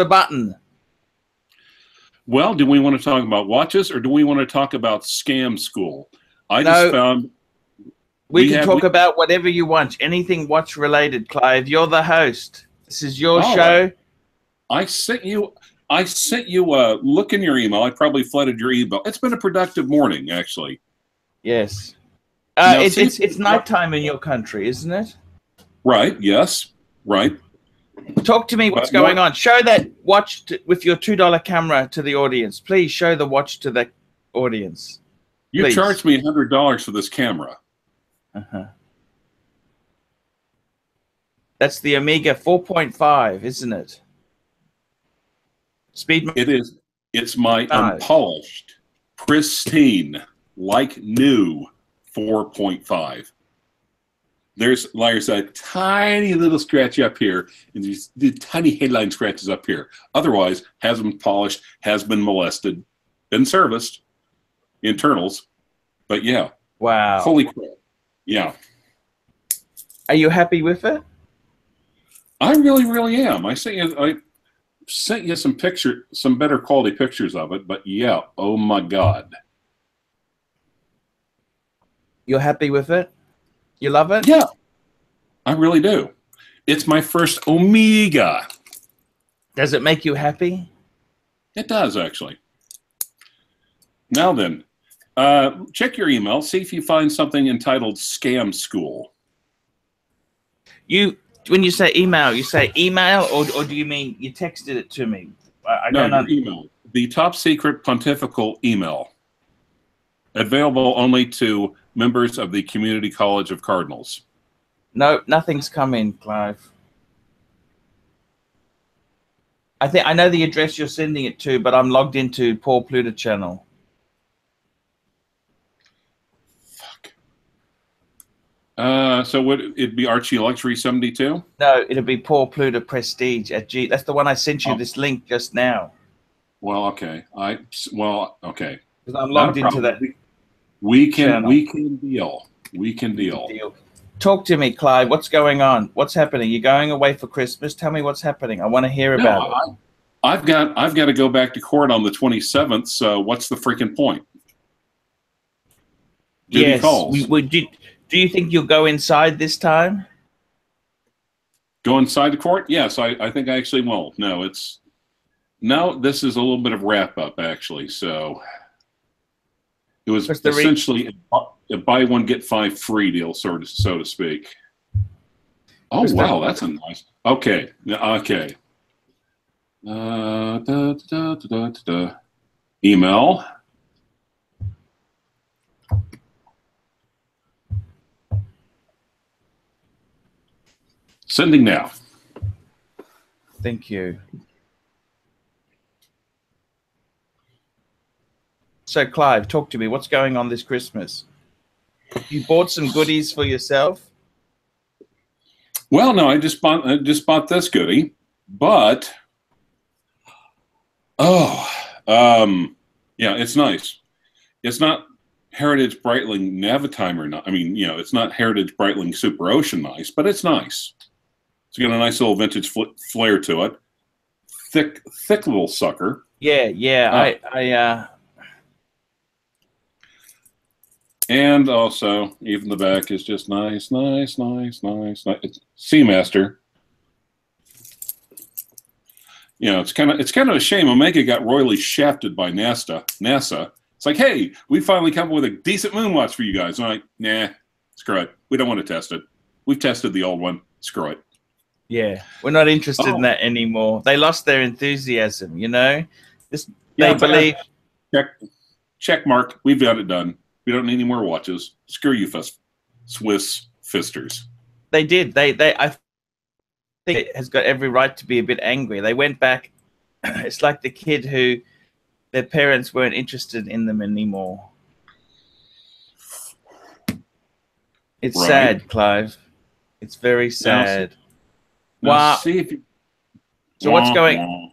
the button? Well, do we want to talk about watches, or do we want to talk about scam school? I just found we can talk about whatever you want. Anything watch related, Clive. You're the host. This is your show. I sent you a look in your email. I probably flooded your email. It's been a productive morning, actually. Yes. It's nighttime in your country, isn't it? Right. Yes. Right. Talk to me. What's going on? Show that watch with your $2 camera to the audience. Please show the watch to the audience. You charged me $100 for this camera. That's the Omega 4.5, isn't it? Speed. It is. It's my unpolished, pristine, like new 4.5. There's a tiny little scratch up here, and these tiny headline scratches up here. Otherwise, has been polished, has been molested, been serviced, internals. But yeah. Wow. Holy crap. Yeah. Are you happy with it? I really, really am. I sent you some better quality pictures of it, but yeah, oh my God. You're happy with it? You love it? Yeah, I really do. It's my first Omega. Does it make you happy? It does, actually. Now then, check your email. See if you find something entitled Scam School. When you say email, or do you mean you texted it to me? I don't know. Email. The top secret pontifical email. Available only to members of the Community College of Cardinals. No, nothing's come in, Clive. I know the address you're sending it to, but I'm logged into Paul Pluta channel. Fuck. So would it be Archie Luxury 72? No, it'll be Paul Pluta Prestige at G. That's the one I sent you this link just now. Well, okay. Okay. Because I'm logged into that. We can deal. We can deal. Talk to me, Clive. What's going on? What's happening? You're going away for Christmas. Tell me what's happening. I want to hear about it. I've got to go back to court on the 27th. So what's the freaking point? Yes. Do you think you'll go inside this time? Go inside the court? Yes, I think I actually won't. No, this is a little bit of wrap up actually. So. It was essentially a buy one get five free deal, so to speak. Oh wow, that's a nice. Okay, okay. Email. Sending now. Thank you. So, Clive, talk to me. What's going on this Christmas? You bought some goodies for yourself? Well, no, I just bought this goodie, but yeah, it's nice. It's not Heritage Breitling Navitimer. I mean, it's not Heritage Breitling Super Ocean nice, but it's nice. It's got a nice little vintage flair to it. Thick little sucker. Yeah. And also, even the back is just nice. It's Seamaster. It's kind of a shame Omega got royally shafted by NASA. It's like, hey, we finally come up with a decent moon watch for you guys. I'm like, nah, screw it. We don't want to test it. We've tested the old one. Screw it. Yeah, we're not interested in that anymore. They lost their enthusiasm. They believe. Check mark. We've got it done. We don't need any more watches. Screw you, Swiss fisters. They did. I think it has got every right to be a bit angry. They went back. It's like the kid who their parents weren't interested in them anymore. It's sad, Clive. It's very sad. Wow. So what's going?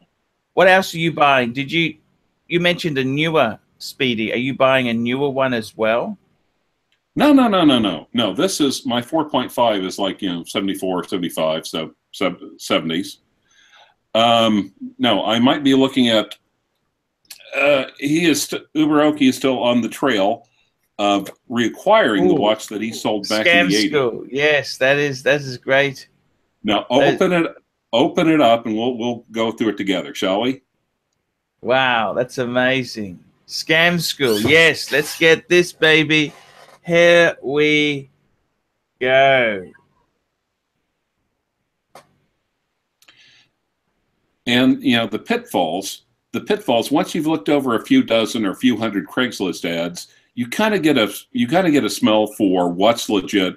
What else are you buying? You mentioned a newer Speedy? Are you buying a newer one as well? No. This is my 4.5 is like 74, 75, so 70s. No, I might be looking at. Uberoki is still on the trail of reacquiring the watch that he sold back in the 80s. School. Yes, that is great. Now open it up, and we'll go through it together, shall we? Wow, that's amazing. Scam School. Yes, let's get this, baby. Here we go. And you know the pitfalls. Once you've looked over a few dozen or a few hundred Craigslist ads, you kind of get a smell for what's legit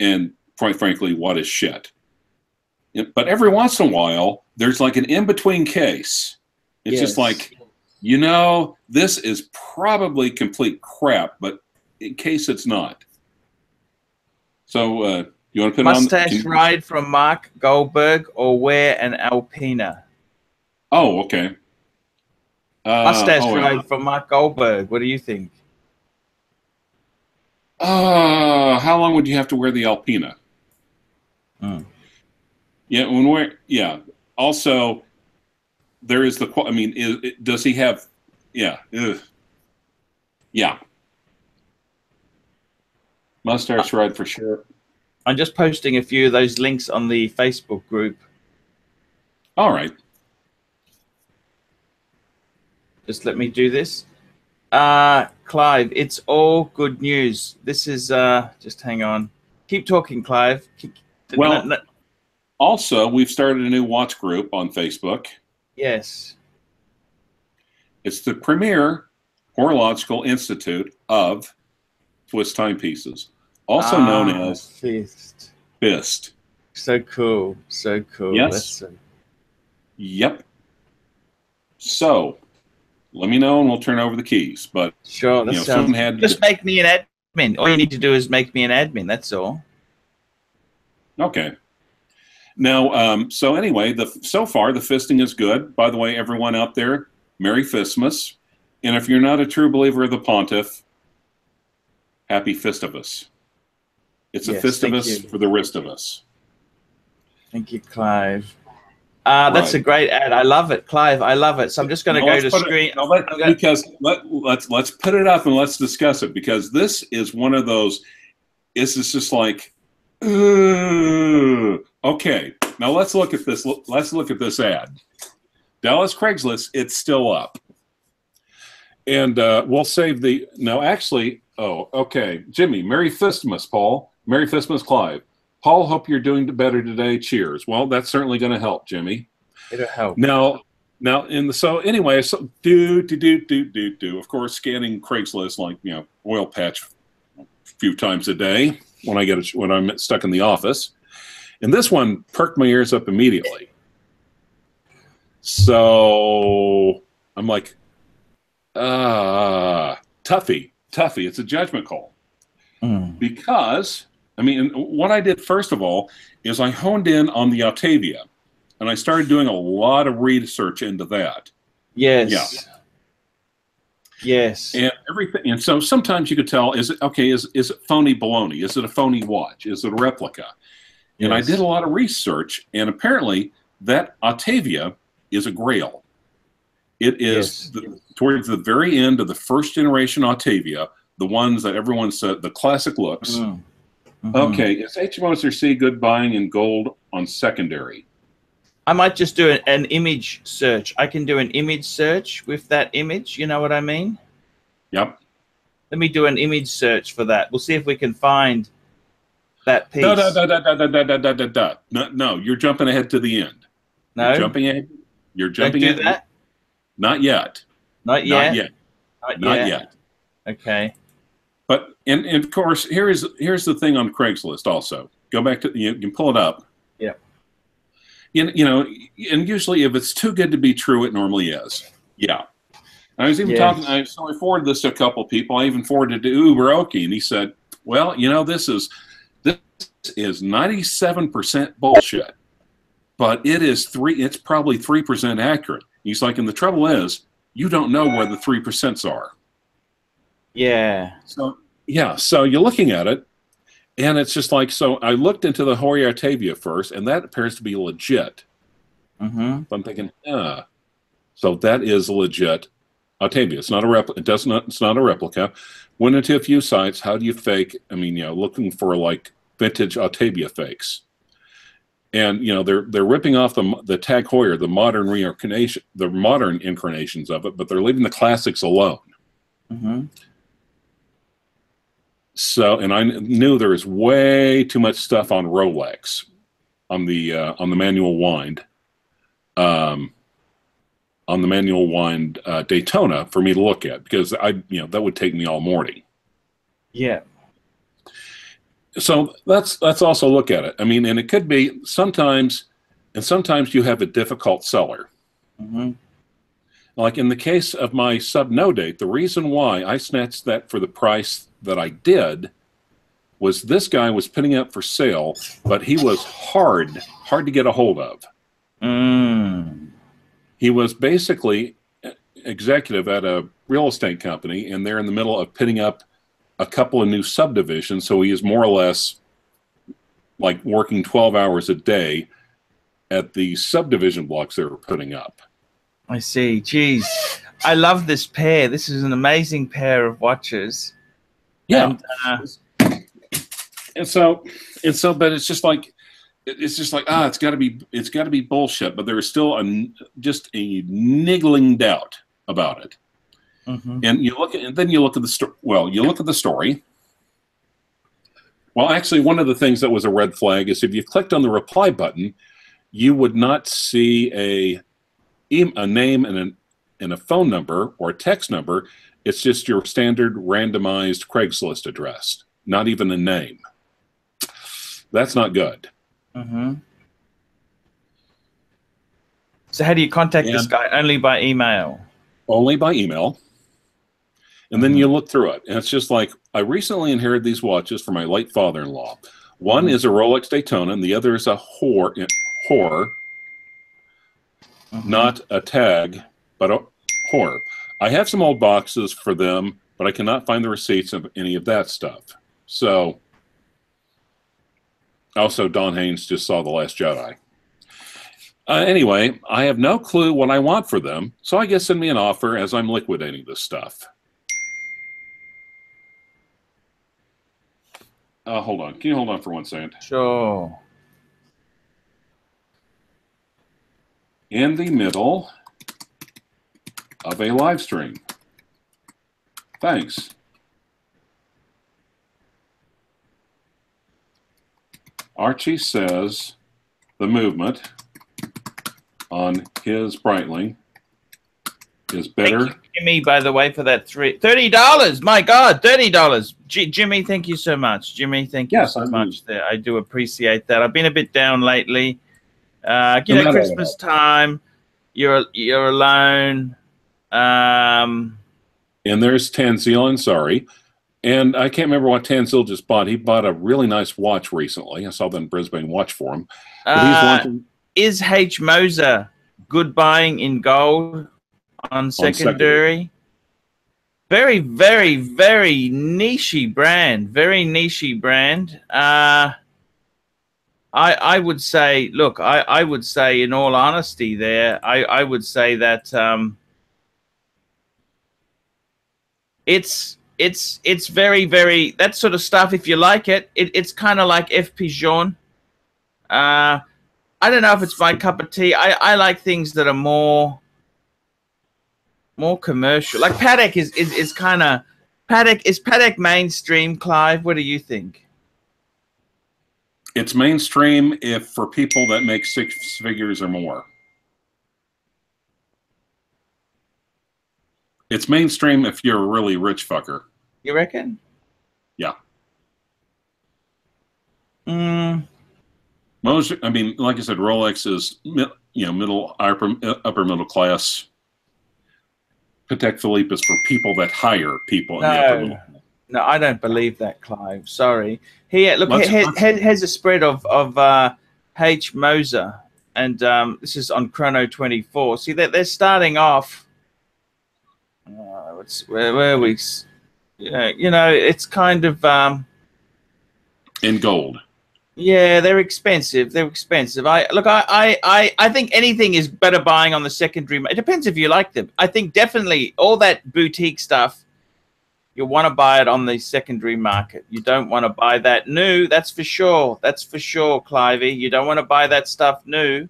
and, quite frankly, what is shit. But every once in a while, there's like an in-between case. It's just like, you know, this is probably complete crap, but in case it's not. So you want to put Mustache ride from Mark Goldberg or wear an Alpina? Oh, okay. Mustache ride from Mark Goldberg. What do you think? How long would you have to wear the Alpina? Yeah, Also, there is the. I mean, does he have? Yeah. Yeah. Mustache ride for sure. I'm just posting a few of those links on the Facebook group. All right. Just let me do this. Clive, it's all good news. This is just hang on. Keep talking, Clive. Also, we've started a new watch group on Facebook. Yes. It's the premier horological institute of Swiss timepieces, also known as FIST. So cool. So cool. Yes. Yep. So, let me know and we'll turn over the keys. But sure, just make me an admin. All you need to do is make me an admin. That's all. Okay. Now, so anyway, so far the fisting is good. By the way, everyone out there, Merry Fistmas. And if you're not a true believer of the Pontiff, Happy Fistivus. It's a Fistivus for the rest of us. Thank you, Clive. That's a great ad. I love it, Clive. I love it. So I'm just going to go to screen. Let's put it up and let's discuss it, because this is one of those. This is just like, okay. Now let's look at this. Let's look at this ad. Dallas Craigslist. It's still up, and we'll save the. No, actually. Oh, okay. Jimmy, Merry Fistmas, Paul. Merry Fistmas, Clive. Paul, hope you're doing better today. Cheers. Well, that's certainly going to help, Jimmy. It'll help. Now, so anyway, so of course, scanning Craigslist like, you know, oil patch a few times a day when I'm stuck in the office, and this one perked my ears up immediately. So I'm like, Tuffy. It's a judgment call, because. I mean, what I did first of all is I honed in on the Octavia, and I started doing a lot of research into that. Yes. Yeah. Yes. And everything. And so sometimes you could tell, is it phony baloney? Is it a phony watch? Is it a replica? And I did a lot of research, and apparently that Octavia is a grail. It is towards the very end of the first generation Octavia, the ones that everyone said, the classic looks. Okay, is HMOs C good buying in gold on secondary? I might just do an image search. I can do an image search with that image. You know what I mean? Yep. Let me do an image search for that. We'll see if we can find that piece. No, you're jumping ahead to the end. No? You're jumping ahead. You're jumping ahead. That? Not yet. Not yet? Not yet. Okay. But and of course, here's the thing on Craigslist. Also, go back to you can pull it up. Yeah. You know, and usually if it's too good to be true, it normally is. Yeah. And I was even talking. So I forwarded this to a couple of people. I even forwarded it to Uberoki, and he said, "Well, you know, this is 97% bullshit, but it's probably 3% accurate." He's like, and the trouble is, you don't know where the 3% are. Yeah. So you're looking at it, and it's just like, so I looked into the Hoya Octavia first, and that appears to be legit. Mm-hmm. So I'm thinking, so that is legit Altavia. It's not a it's not a replica. Went into a few sites. How do you fake? I mean, looking for like vintage Altavia fakes. And they're ripping off the Tag Heuer, the modern reincarnation, the modern incarnations of it, but they're leaving the classics alone. Mm-hmm. So, and I knew there was way too much stuff on Rolex, on the manual wind, on the manual wind Daytona for me to look at, because that would take me all morning. Yeah. So let's also look at it. I mean, and it could be sometimes you have a difficult seller. Mm-hmm. Like in the case of my sub no date, the reason why I snatched that for the price that I did was this guy was putting it up for sale, but he was hard to get a hold of. Mm. He was basically executive at a real estate company, and they're in the middle of putting up a couple of new subdivisions, so he is more or less like working 12 hours a day at the subdivision blocks they were putting up. I see. Geez, I love this pair. This is an amazing pair of watches. Yeah. And so, but it's just like it's got to be bullshit. But there is still just a niggling doubt about it. Mm-hmm. And then you look at the story. Well, you look at the story. Well, actually, one of the things that was a red flag is if you clicked on the reply button, you would not see a name and a phone number or a text number. It's just your standard randomized Craigslist address, not even a name. That's not good. Mm-hmm. So how do you contact this guy? Only by email? Only by email. And then you look through it, and it's just like, I recently inherited these watches from my late father-in-law. One is a Rolex Daytona, and the other is a Heuer, not a Tag, but a Heuer. I have some old boxes for them, but I cannot find the receipts of any of that stuff. So, also, Don Haynes just saw The Last Jedi. Anyway, I have no clue what I want for them, so I guess send me an offer as I'm liquidating this stuff. Hold on. Can you hold on for 1 second? Sure. In the middle of a live stream. Thanks. Archie says the movement on his Breitling is better. Thank you, Jimmy, by the way, for that $30. My God, $30. Jimmy, thank you so much. Jimmy, thank you so much. There, I do appreciate that. I've been a bit down lately. Christmas time. You're alone. And there's Tanzil, sorry. And I can't remember what Tanzil just bought. He bought a really nice watch recently. I saw that in Brisbane Watch Forum. Is H. Moser good buying in gold on secondary? Very, very, very niche brand. Very niche brand. I would say, look, I would say, in all honesty, there, I would say that it's very, very, that sort of stuff. If you like it, it's kind of like F. Pigeon. I don't know if it's my cup of tea. I like things that are more commercial. Like Patek is kind of Patek mainstream. Clive, what do you think? It's mainstream if for people that make 6 figures or more. It's mainstream if you're a really rich fucker. You reckon? Yeah. Most, I mean, like I said, Rolex is middle upper middle class. Patek Philippe is for people that hire people in the upper middle. No, I don't believe that, Clive. Sorry. Here, look, here's a spread of H. Moser, and this is on Chrono 24. See that they're starting off. Where are we? It's kind of in gold. Yeah, they're expensive. They're expensive. I think anything is better buying on the secondary. It depends if you like them. I think definitely all that boutique stuff, you want to buy it on the secondary market. You don't want to buy that new. That's for sure. That's for sure, Clivey. You don't want to buy that stuff new.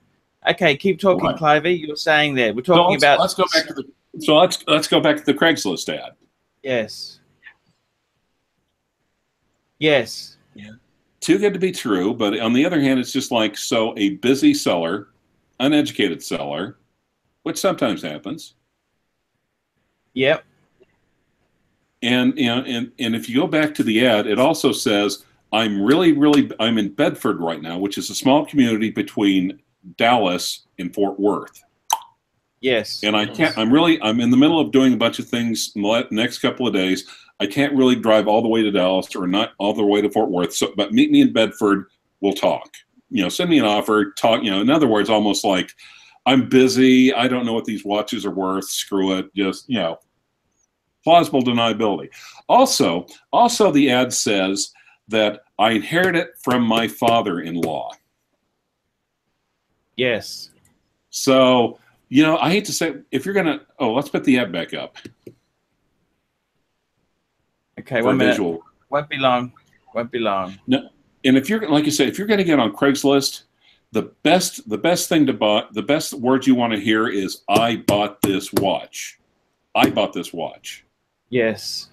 Okay, keep talking, right. Clivey. You're saying there. We're talking about. Let's go back to the. So let's go back to the Craigslist ad. Yes. Yes. Yeah. Too good to be true, but on the other hand, it's just like, so a busy seller, uneducated seller, which sometimes happens. Yep. And you know, and if you go back to the ad, it also says, I'm in Bedford right now, which is a small community between Dallas and Fort Worth. Yes. And I'm in the middle of doing a bunch of things in the next couple of days. I can't really drive all the way to Dallas or not all the way to Fort Worth. So, but meet me in Bedford. We'll talk. You know, send me an offer. Talk. You know, in other words, almost like, I'm busy. I don't know what these watches are worth. Screw it. Just, you know, plausible deniability. Also, the ad says that I inherit it from my father-in-law. Yes. So, you know, I hate to say, if you're gonna, let's put the ad back up. Okay, 1 minute. Visual. Won't be long. Won't be long. No, and if you're, like you said, if you're going to get on Craigslist, the best thing to buy, the best words you want to hear is, "I bought this watch." I bought this watch. Yes.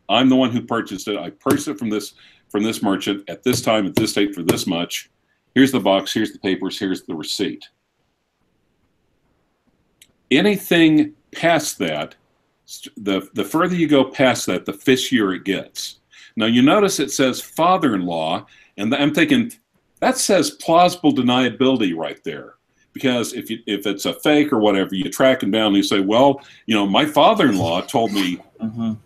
I'm the one who purchased it. I purchased it from this merchant at this time, at this date, for this much. Here's the box. Here's the papers. Here's the receipt. Anything past that, the further you go past that, the fishier it gets. Now, you notice it says father-in-law, and I'm thinking, that says plausible deniability right there. Because if it's a fake or whatever, you track him down and you say, well, you know, my father-in-law told me. So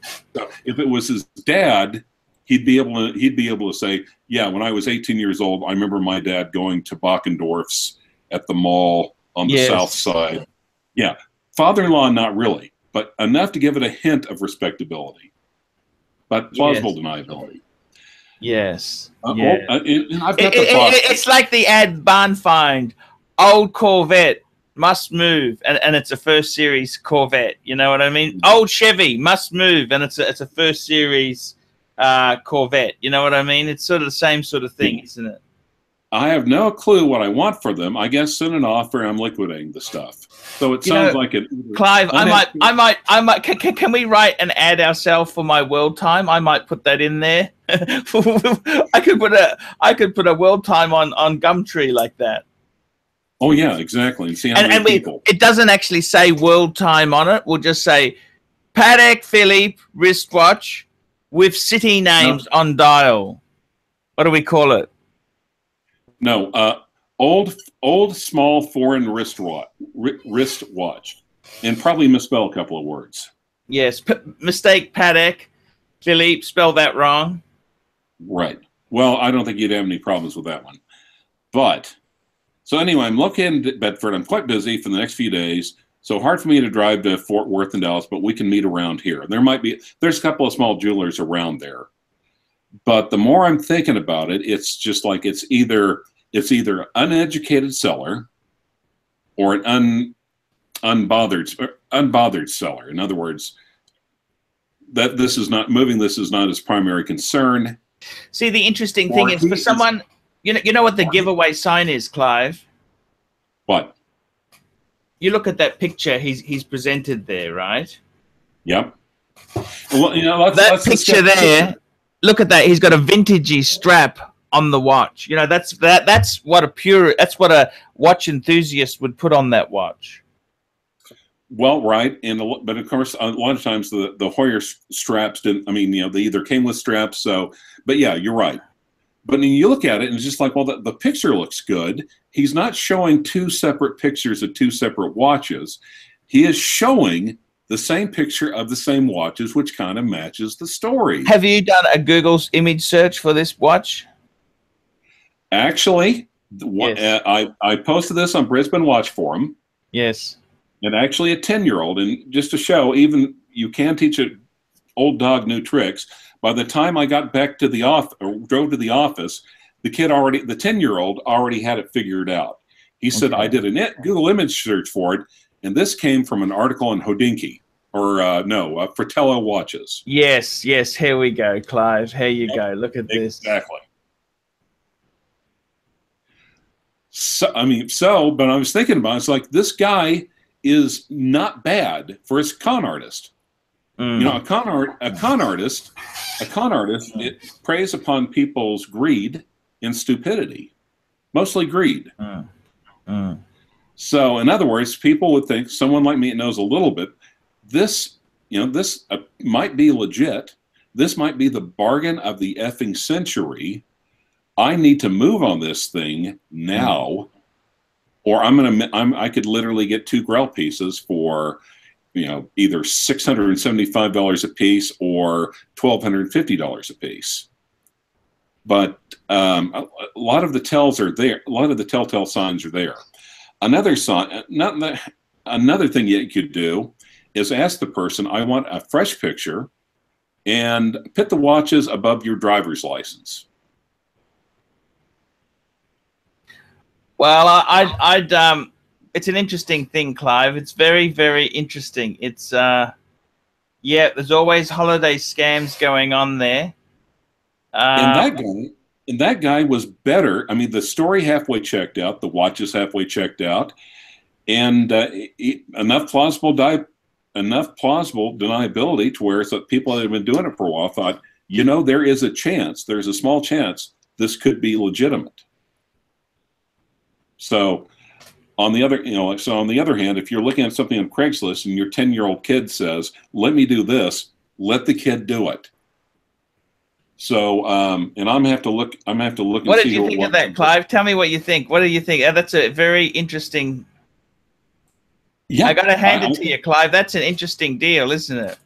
if it was his dad, he'd be able to say, yeah, when I was 18 years old, I remember my dad going to Bachendorf's at the mall on the south side. Yeah, father-in-law, not really, but enough to give it a hint of respectability, but plausible deniability. Yes. I've got it's like the ad barn find, old Corvette must move, and it's a first series Corvette. You know what I mean? Old Chevy must move, and it's a first series Corvette. You know what I mean? It's sort of the same sort of thing, isn't it? I have no clue what I want for them. I guess send an offer. I'm liquidating the stuff. So it sounds like it. Clive, I might. Can we write an ad ourselves for my world time? I might put that in there. I could put a world time on Gumtree like that. Oh yeah, exactly. And see how many people. It doesn't actually say world time on it. We'll just say Patek Philippe wristwatch with city names on dial. What do we call it? No, old small foreign wristwatch, and probably misspell a couple of words. Yes, mistake Patek Philippe, spell that wrong. Right. Well, I don't think you'd have any problems with that one. But so anyway, I'm located at Bedford. I'm quite busy for the next few days, so hard for me to drive to Fort Worth and Dallas. But we can meet around here. There's a couple of small jewelers around there. But the more I'm thinking about it, it's just like it's either uneducated seller or an unbothered seller. In other words, that this is not his primary concern. See, the interesting thing is for someone, you know what the giveaway sign is, Clive? What? You look at that picture he's presented there, right? Yep. Well, you know, that picture there. Look at that. He's got a vintagey strap on the watch. You know, that's what a watch enthusiast would put on that watch. Well, right, but of course, a lot of times the Hoyer straps didn't. I mean, you know, they either came with straps. So, but yeah, you're right. But when you look at it, and it's just like, well, the picture looks good. He's not showing two separate pictures of two separate watches. He is showing the same picture of the same watches, which kind of matches the story. Have you done a Google image search for this watch? Actually, yes. I posted this on Brisbane Watch Forum. Yes. And actually a 10-year-old, and just to show, even you can teach an old dog new tricks. By the time I got back to the drove to the office, the 10-year-old already had it figured out. He said, I did a Google image search for it, and this came from an article in Hodinkee, or no, Fratello watches. Yes, yes, here we go, Clive. Here you go. Look at this. Exactly. So, but I was thinking about it, it's like, this guy is not bad for a con artist. You know, a con artist, it preys upon people's greed and stupidity, mostly greed. So, in other words, people would think, someone like me that knows a little bit, this, you know, this might be legit. This might be the bargain of the effing century. I need to move on this thing now, or I could literally get 2 Grail pieces for, you know, either $675 a piece or $1,250 a piece. But a lot of the tells are there. A lot of the telltale signs are there. Another sign, another thing you could do is ask the person, I want a fresh picture, and put the watches above your driver's license. Well, it's an interesting thing, Clive. It's very, very interesting. It's, yeah, there's always holiday scams going on there. And that guy was better. I mean, the story halfway checked out, the watches halfway checked out, and enough plausible deniability to where people that have been doing it for a while thought, you know, there is a chance, there's a small chance this could be legitimate. So on the other, on the other hand, if you're looking at something on Craigslist and your 10-year-old kid says, let me do this, let the kid do it. So, and I'm gonna have to look. What did you think of that, Clive? Tell me what you think. What do you think? That's a very interesting. Yeah, I got to hand it to you, Clive. That's an interesting deal, isn't it?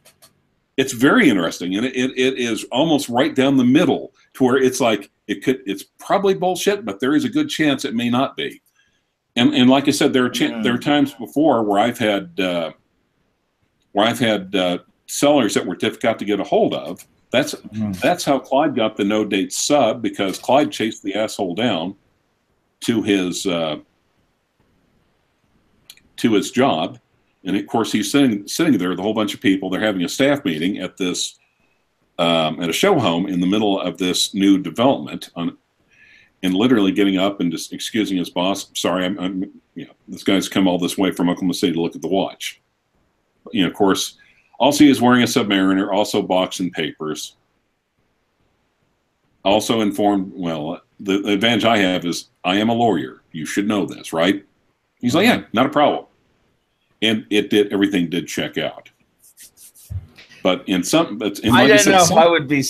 It's very interesting, and it is almost right down the middle to where it's like it's probably bullshit, but there is a good chance it may not be. And like I said, there are times before where I've had sellers that were difficult to get a hold of. That's how Clyde got the no date sub, because Clyde chased the asshole down to his job, and of course he's sitting there with a whole bunch of people. They're having a staff meeting at this at a show home in the middle of this new development, and literally getting up and just excusing his boss. Sorry, this guy's come all this way from Oklahoma City to look at the watch. You know, of course. Also, he is wearing a Submariner, also boxed in papers. Also informed, well, the advantage I have is I am a lawyer. You should know this, right? He's like, yeah, not a problem. And everything did check out. But I don't know if I would be,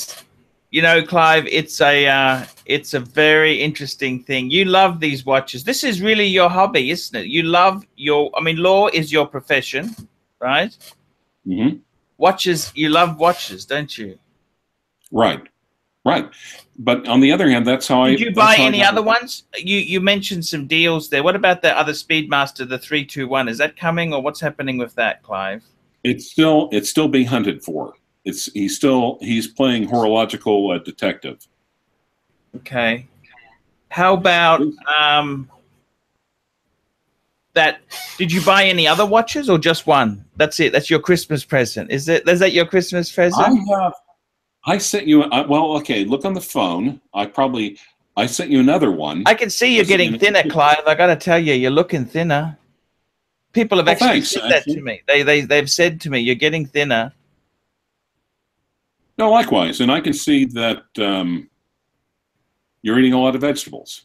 you know, Clive, it's a very interesting thing. You love these watches. This is really your hobby, isn't it? You love law is your profession, right? Mm-hmm. Watches, you love watches, don't you? Right. But on the other hand, that's how Did you buy any other ones? You mentioned some deals there. What about the other Speedmaster, the 321? Is that coming, or what's happening with that, Clive? It's still being hunted for. He's playing horological detective. Okay. How about that? Did you buy any other watches or just one? That's it. That's your Christmas present. Is that your Christmas present? I sent you. Well, okay. Look on the phone. I sent you another one. I can see you're getting thinner, Clive. I got to tell you, you're looking thinner. People have actually said that to me. They've said to me, you're getting thinner. No, likewise, and I can see that you're eating a lot of vegetables.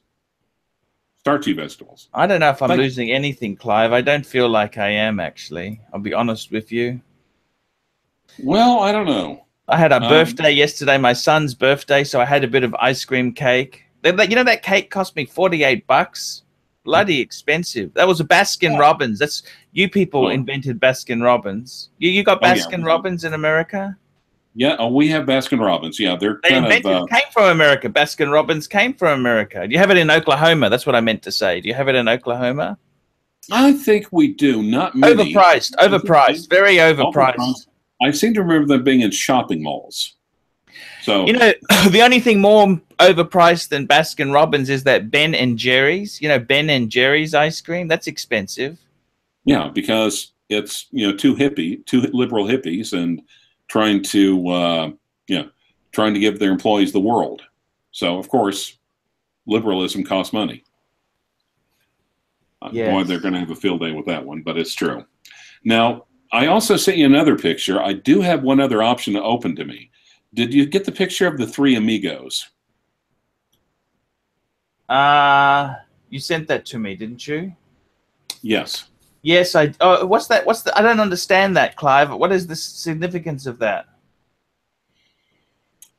Starchy vegetables. I don't know if I'm losing anything, Clive. I don't feel like I am, actually. I'll be honest with you. Well, I don't know. I had a birthday yesterday, my son's birthday, so I had a bit of ice cream cake. You know, that cake cost me $48. Bloody expensive. That was a Baskin Robbins. That's you people invented Baskin Robbins. You got Baskin Robbins in America? Yeah, we have Baskin Robbins. Yeah, they came from America. Baskin Robbins came from America. Do you have it in Oklahoma? That's what I meant to say. Do you have it in Oklahoma? I think we do. Not many. Overpriced. Very overpriced. I seem to remember them being in shopping malls. So you know, the only thing more overpriced than Baskin Robbins is that Ben and Jerry's. You know, Ben and Jerry's ice cream. That's expensive. Yeah, because it's too liberal hippies, and trying to trying to give their employees the world. So of course, liberalism costs money. Yes. Boy, they're going to have a field day with that one, but it's true. Now, I also sent you another picture. I do have one other option open to me. Did you get the picture of the three amigos? You sent that to me, didn't you? Yes. Yes, I. Oh, what's that? I don't understand that, Clive. What is the significance of that?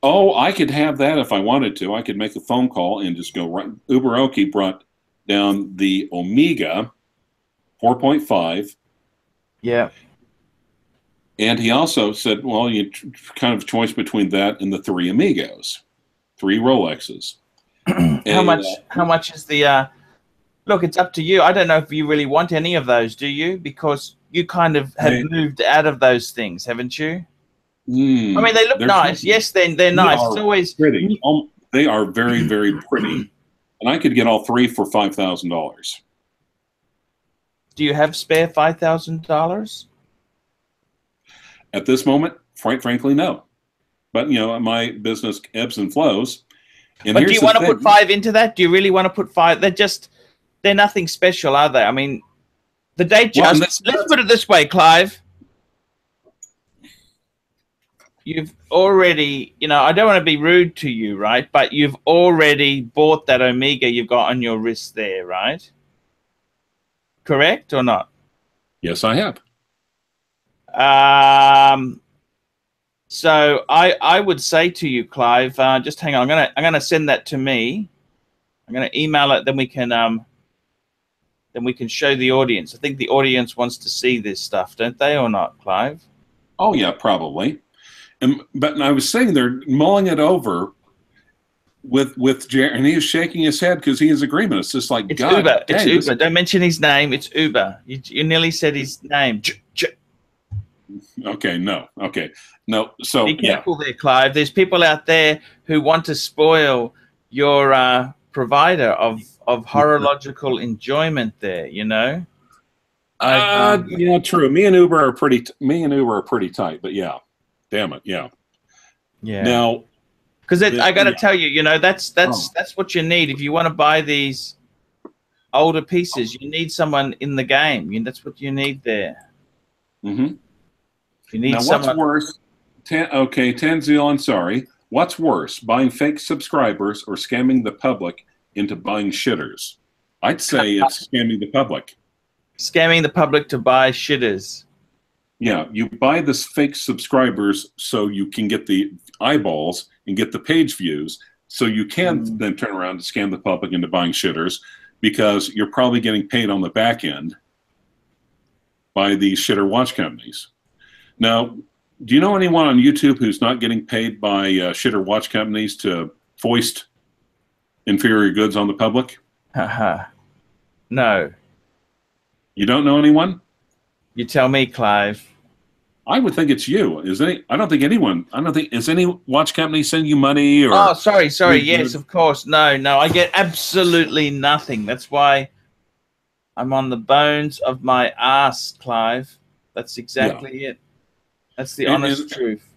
Oh, I could have that if I wanted to. I could make a phone call and just go right. Uberoki brought down the Omega 4.5. Yeah. And he also said, well, you kind of choice between that and the three Amigos, 3 Rolexes. How much is the look, it's up to you. I don't know if you really want any of those, do you? Because you kind of have moved out of those things, haven't you? I mean, they look nice. Pretty. Yes, they're nice. It's always pretty. They are very, very pretty. And I could get all 3 for $5,000. Do you have spare $5,000? At this moment, frankly, no. But, my business ebbs and flows. And but do you want to put 5 into that? Do you really want to put 5? They're nothing special, are they? I mean, the date just... Let's put it this way, Clive. You've already, I don't want to be rude to you, right? But you've already bought that Omega you've got on your wrist there, right? Correct or not? Yes, I have. So I would say to you, Clive, just hang on. I'm gonna send that to me. I'm gonna email it. Then we can show the audience. I think the audience wants to see this stuff, don't they, or not, Clive? Oh yeah, probably. But I was saying they're mulling it over with Jerry, and he is shaking his head because he has agreement. It's just like, it's God, Uber. Dang, it's Uber. Don't mention his name. It's Uber. You nearly said his name. Okay, no. Okay, no. So be careful there, Clive. There's people out there who want to spoil your provider of horological enjoyment there. Yeah, true. Me and Uber are pretty tight. But yeah, damn it, yeah. Now, because I got to tell you, that's what you need if you want to buy these older pieces. You need someone in the game. That's what you need there. Mm-hmm. You need what's worse? Tanzil, I'm sorry. What's worse, buying fake subscribers or scamming the public into buying shitters? I'd say it's scamming the public. Scamming the public to buy shitters. Yeah, you buy this fake subscribers so you can get the eyeballs and get the page views, so you can then turn around and scam the public into buying shitters, because you're probably getting paid on the back end by these shitter watch companies. Now, do you know anyone on YouTube who's not getting paid by shitter watch companies to foist inferior goods on the public? No. You don't know anyone? You tell me, Clive. I would think it's you. Is any watch company sending you money? Or oh, sorry. Yes, of course. No. I get absolutely nothing. That's why I'm on the bones of my ass, Clive. That's exactly it. That's the honest truth.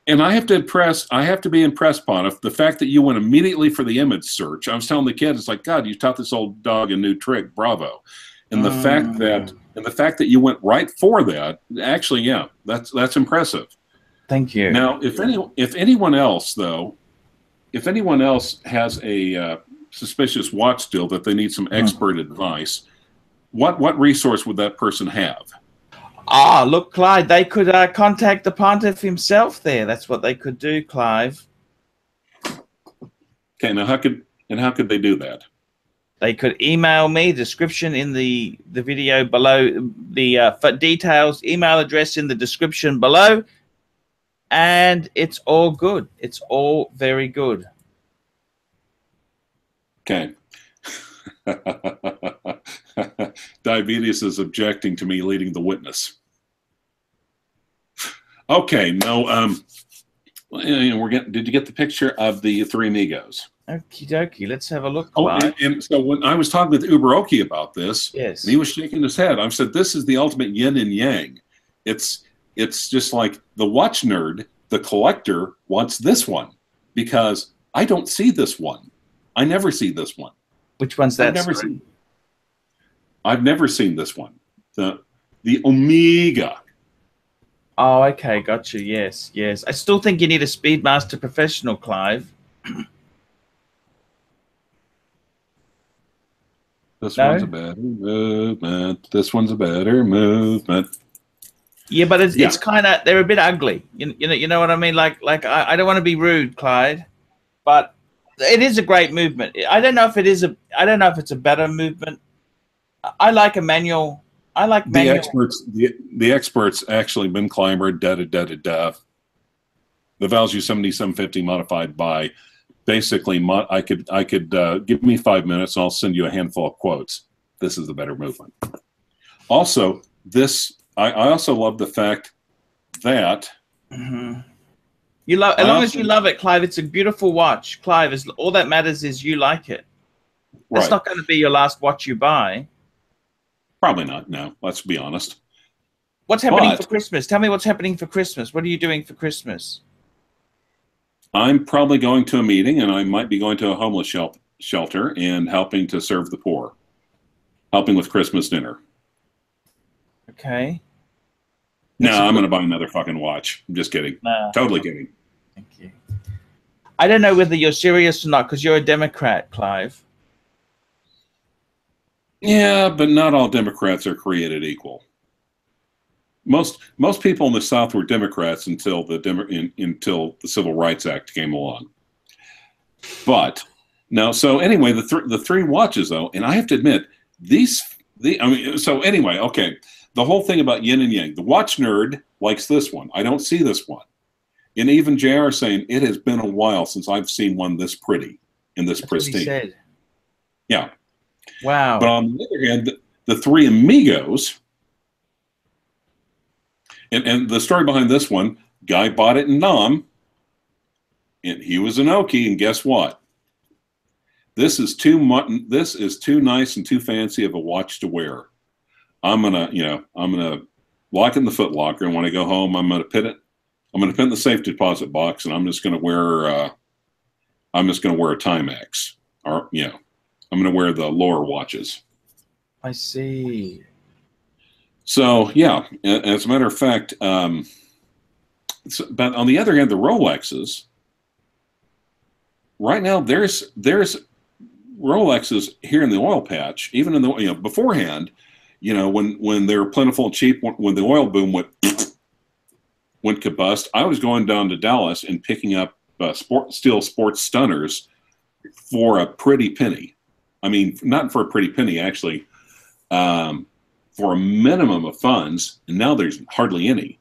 And I have to be impressed upon it. The fact that you went immediately for the image search. I was telling the kids, it's like, God, you taught this old dog a new trick. Bravo. And the fact that you went right for that, actually, yeah, that's impressive. Thank you. Now, if anyone else has a suspicious watch deal that they need some expert advice, what resource would that person have? Look, Clive, they could contact the pontiff himself there. That's what they could do, Clive. Okay, now how could they do that? They could email me, description in the video below, for details, email address in the description below, and it's all good. It's all very good. Okay. Diabetes is objecting to me leading the witness. Okay, no, Did you get the picture of the three amigos? Okie dokie. Let's have a look. Oh, and so when I was talking with Uberoki about this, yes, and he was shaking his head. I said, "This is the ultimate yin and yang. It's just like the watch nerd, the collector wants this one because I don't see this one. I never see this one. Which one's that? I've never seen this one. The Omega. Oh, okay, gotcha. Yes, yes. I still think you need a Speedmaster Professional, Clive. This one's a better movement. This one's a better movement. Yeah, but it's kind of, they're a bit ugly. You know what I mean? Like I don't want to be rude, Clyde, but it is a great movement. I don't know if it is I don't know if it's a better movement. I like a manual. I like manual. The experts actually bin climber The Value 7750 modified by basically I could give me 5 minutes and I'll send you a handful of quotes. This is the better movement. Also, I also love the fact that you love as long as you love it, Clive. It's a beautiful watch, Clive. All that matters is you like it. Right. It's not going to be your last watch you buy. Probably not. No, let's be honest. What's happening for Christmas? Tell me what's happening for Christmas. What are you doing for Christmas? I'm probably going to a meeting, and I might be going to a homeless shelter and helping to serve the poor, helping with Christmas dinner. Okay. No, I'm going to buy another fucking watch. I'm just kidding. Nah, totally kidding. Thank you. I don't know whether you're serious or not because you're a Democrat, Clive. Yeah, but not all Democrats are created equal. Most people in the South were Democrats until the Civil Rights Act came along. But now, so anyway, the three watches though, and I have to admit so anyway, okay, the whole thing about yin and yang. The watch nerd likes this one. I don't see this one, and even JR saying it has been a while since I've seen one this pretty and this pristine. What he said. Yeah. Wow. But on the other hand, the three amigos. And the story behind this one, guy bought it in Nam, and he was an Okie, and guess what? This is too nice and too fancy of a watch to wear. I'm gonna lock it in the foot locker, and when I go home, I'm gonna put it in the safe deposit box, and I'm just gonna wear a Timex, or I'm gonna wear the lower watches. I see. So yeah, as a matter of fact, but on the other hand, the Rolexes. Right now, there's Rolexes here in the oil patch, even in the beforehand, when they were plentiful and cheap, when the oil boom went kabust, I was going down to Dallas and picking up steel sports stunners for a pretty penny. I mean, not for a pretty penny, actually. For a minimum of funds, and now there's hardly any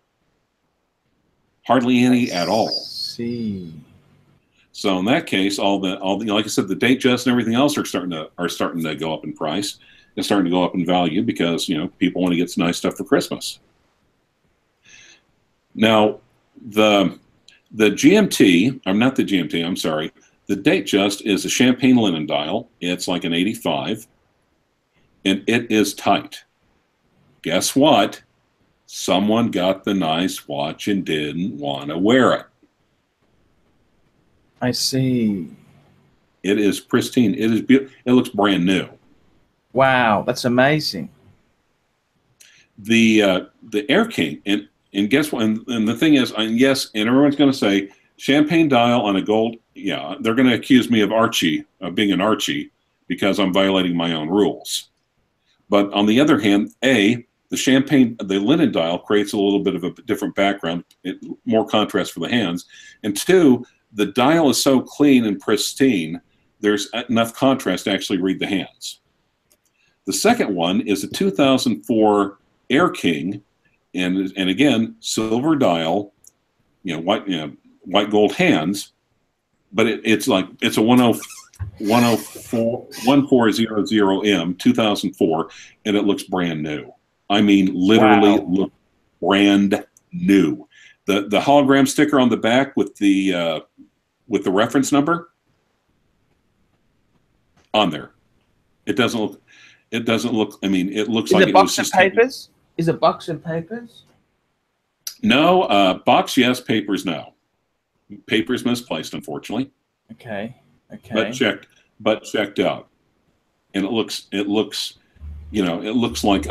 at all. See. So in that case, all the like I said, the Datejust and everything else are starting to go up in price. They're starting to go up in value because people want to get some nice stuff for Christmas. Now, the GMT, I'm not the GMT. I'm sorry. The Datejust is a champagne linen dial. It's like an 85, and it is tight. Guess what? Someone got the nice watch and didn't want to wear it. I see. It is pristine. It is beautiful. It looks brand new. Wow, that's amazing. The Air King, and guess what? And the thing is, yes, and everyone's going to say champagne dial on a gold. Yeah, they're going to accuse me of being an Archie, because I'm violating my own rules. But on the other hand, the linen dial creates a little bit of a different background, more contrast for the hands. And two, the dial is so clean and pristine, there's enough contrast to actually read the hands. The second one is a 2004 Air King, and again, silver dial, white gold hands, but it's a 1400M 2004, and it looks brand new. I mean, literally look brand new. the hologram sticker on the back with the reference number on there. It doesn't look. It doesn't look. I mean, it looks like it was just papers. Is it box and papers? No, box yes, papers no. Papers misplaced, unfortunately. Okay. Okay. But checked out, and it looks, you know, it looks like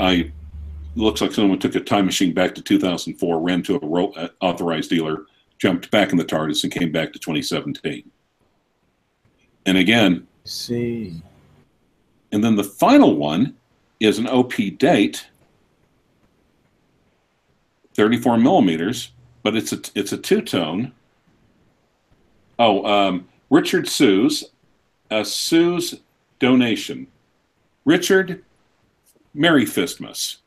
someone took a time machine back to 2004, ran to a authorized dealer, jumped back in the TARDIS, and came back to 2017. And again, see. And then the final one is an OP date, 34 millimeters, but it's a two-tone. Oh, Richard Sue's, a Sue's donation. Richard, Merry Fistmas.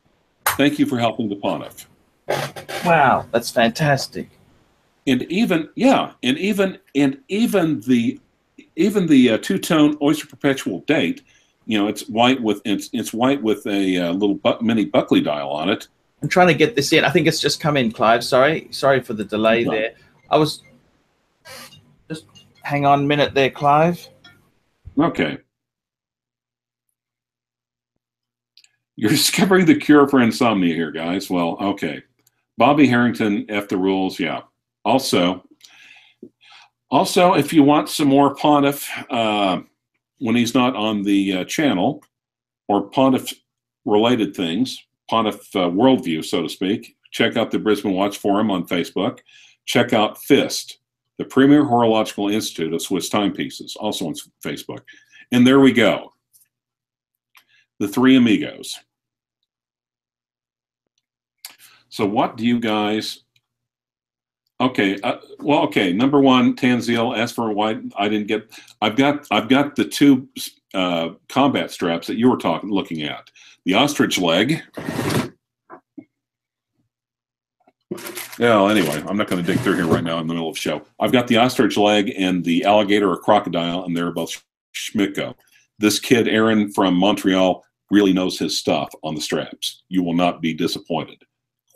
Thank you for helping the Pontiff. Wow, that's fantastic. And even the two-tone Oyster Perpetual date, you know, it's white with a little mini Buckley dial on it. I'm trying to get this in. I think it's just come in, Clive. Sorry for the delay there. I was just hang on a minute there, Clive. Okay. You're discovering the cure for insomnia here, guys. Well, okay. Bobby Harrington, F the rules, yeah. Also, if you want some more Pontiff when he's not on the channel, or Pontiff-related things, Pontiff worldview, so to speak, check out the Brisbane Watch Forum on Facebook. Check out FIST, the Premier Horological Institute of Swiss Timepieces, also on Facebook. And there we go. The three amigos. So what do you guys... Okay, well, okay. Number one, Tanzil asked for why I didn't get. I've got the two combat straps that you were looking at. The ostrich leg. Well, anyway, I'm not going to dig through here right now in the middle of the show. I've got the ostrich leg and the alligator or crocodile, and they're both Schmicko. This kid, Aaron from Montreal, really knows his stuff on the straps. You will not be disappointed.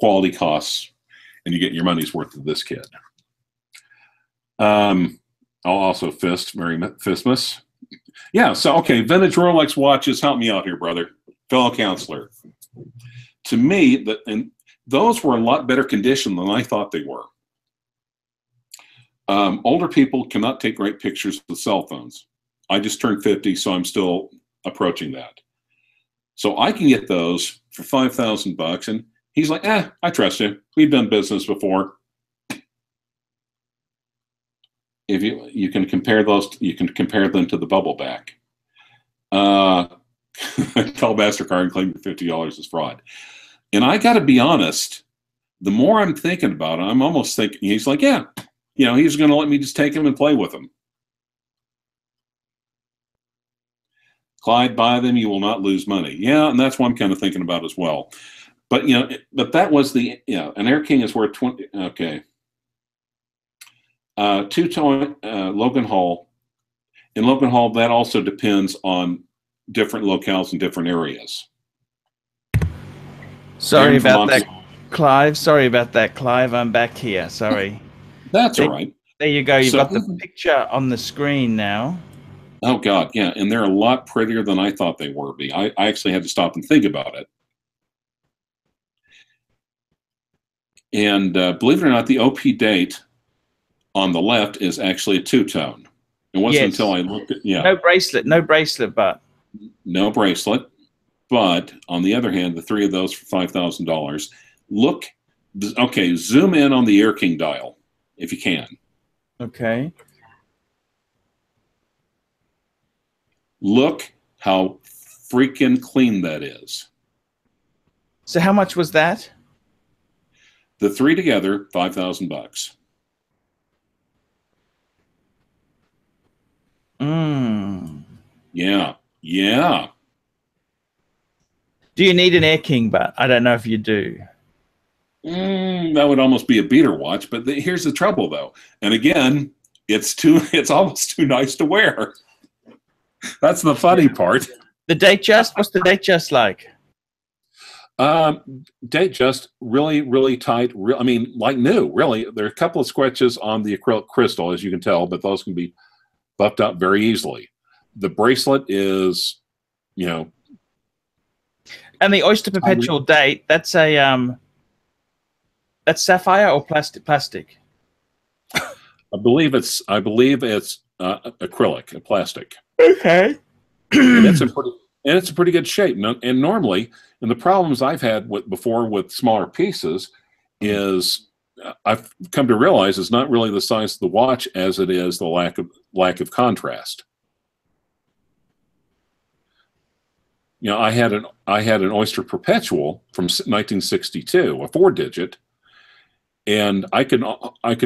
Quality costs. And you get your money's worth of this kid. I'll also Merry Fistmas. Yeah, so, okay, vintage Rolex watches, help me out here, brother. Fellow counselor. To me, those were a lot better condition than I thought they were. Older people cannot take great pictures with cell phones. I just turned 50, so I'm still approaching that. So I can get those for $5,000, and he's like, I trust you. We've done business before. If you can compare those, you can compare them to the bubble back. Call MasterCard and claim your $50 is fraud. And I got to be honest, the more I'm thinking about it, I'm almost thinking, he's like, yeah, you know, he's going to let me just take him and play with him. Clyde, buy them, you will not lose money. Yeah, and that's what I'm kind of thinking about as well. But, you know, but that was the, you know, an Air King is worth 20, okay. Two-tone Logan Hall. In Logan Hall, that also depends on different locales in different areas. Sorry about that, Clive. Sorry about that, Clive. I'm back here. Sorry. That's all right. There you go. You've got the picture on the screen now. Oh, God, yeah. And they're a lot prettier than I thought they were. I actually had to stop and think about it. And believe it or not, the OP date on the left is actually a two-tone. It wasn't until I looked at, no bracelet, but no bracelet. But on the other hand, the three of those for $5,000. Look, okay, zoom in on the Air King dial if you can. Okay. Look how freaking clean that is. So how much was that? The three together, $5,000. Yeah, yeah. Do you need an Air King? But I don't know if you do. That would almost be a beater watch. But here's the trouble, though. And again, it's almost too nice to wear. That's the funny part. The Datejust? What's the Datejust like? Date just really tight. I mean, like new, really. There are a couple of scratches on the acrylic crystal, as you can tell, but those can be buffed up very easily. The bracelet is, you know. And the Oyster Perpetual date, that's a that's sapphire or plastic? I believe it's acrylic, a plastic. Okay. And it's a pretty good shape. And normally, and the problems I've had before with smaller pieces is I've come to realize it's not really the size of the watch as it is the lack of contrast. You know, I had an Oyster Perpetual from 1962, a 4-digit, and I could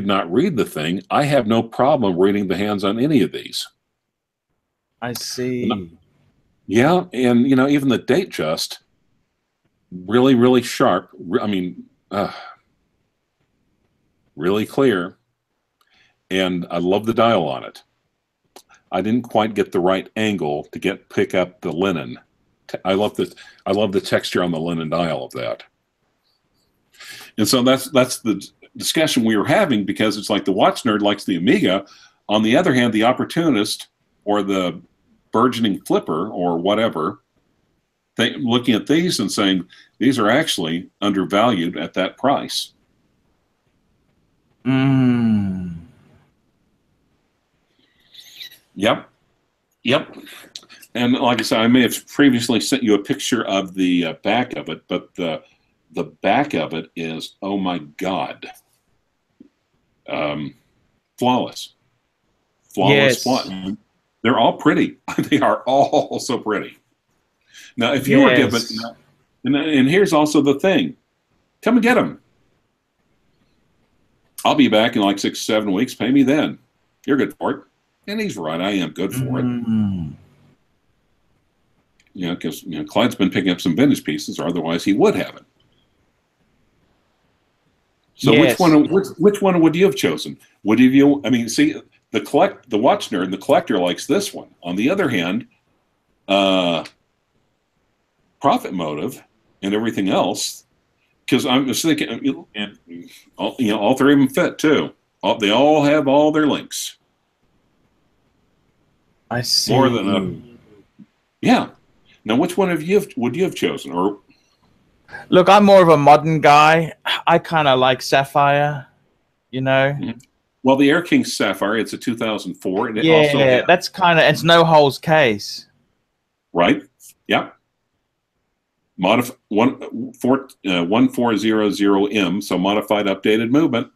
not read the thing. I have no problem reading the hands on any of these. I see. Yeah, and you know, even the date just really sharp. I mean, really clear, and I love the dial on it. I didn't quite get the right angle to pick up the linen. I love the texture on the linen dial of that. And so that's the discussion we were having, because it's like the watch nerd likes the Omega. On the other hand, the opportunist or the burgeoning flipper or whatever, looking at these and saying these are actually undervalued at that price. Yep. And like I said, I may have previously sent you a picture of the back of it, but the back of it is, oh my God, flawless. Yes. Flawless. They're all pretty. They are all so pretty. Now, if you were given, and here's also the thing, come and get them. I'll be back in like 6-7 weeks. Pay me then. You're good for it. And he's right. I am good for it. You know, because Clyde's been picking up some vintage pieces, or otherwise he would have it. So which one would you have chosen? Would you? I mean, see, the watch nerd, the collector likes this one. On the other hand, profit motive and everything else, because I'm just thinking, and all three of them fit too. They all have all their links. I see. More than enough. Yeah. Now, which one would you have chosen? Or look, I'm more of a modern guy. I kind of like sapphire, you know. Well, the Air King Sapphire, it's a 2004, and that's kind of, it's no holes case, right? Yeah. 1400M, so modified updated movement.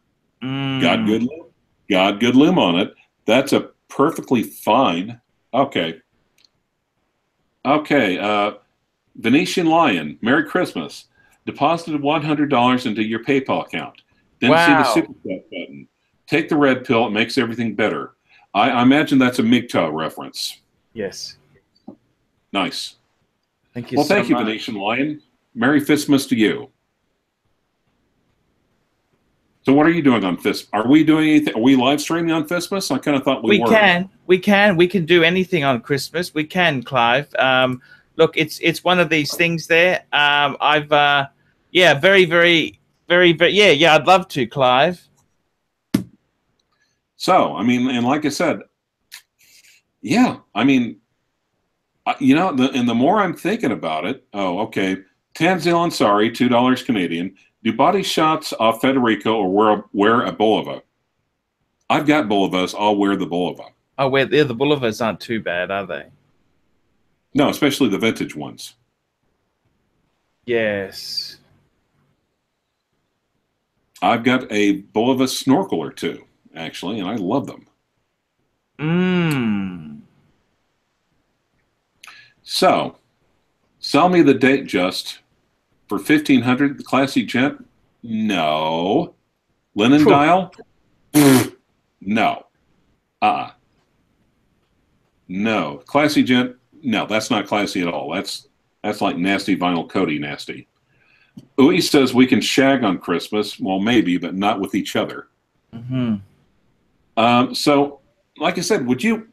Got good loom on it. That's a perfectly fine. Okay. Venetian Lion, Merry Christmas. Deposited $100 into your PayPal account. Didn't see the super chat button. Take the red pill. It makes everything better. I imagine that's a MGTOW reference. Yes. Nice. Thank you. Well, thank you, Venetian Lion. Merry Fistmas to you. So what are you doing on Fistmas? Are we doing anything? Are we live streaming on Fistmas? I kind of thought we were. We can do anything on Christmas. We can, Clive. Look, it's one of these things there. I've very, I'd love to, Clive. So, I mean, and like I said, yeah, I mean, and the more I'm thinking about it, Tanzil Ansari, $2 Canadian. Do body shots off Federico or wear a Bulova? I've got Bulovas. I'll wear the Bulova. Oh, the Bulovas aren't too bad, are they? No, especially the vintage ones. Yes. I've got a Bulova snorkeler too, actually, and I love them. So, sell me the date just for $1,500. The classy gent? No. Linen dial? No. No. Classy gent? No, that's not classy at all. That's like nasty vinyl Cody nasty. Uwe says we can shag on Christmas. Well, maybe, but not with each other. So, like I said, would you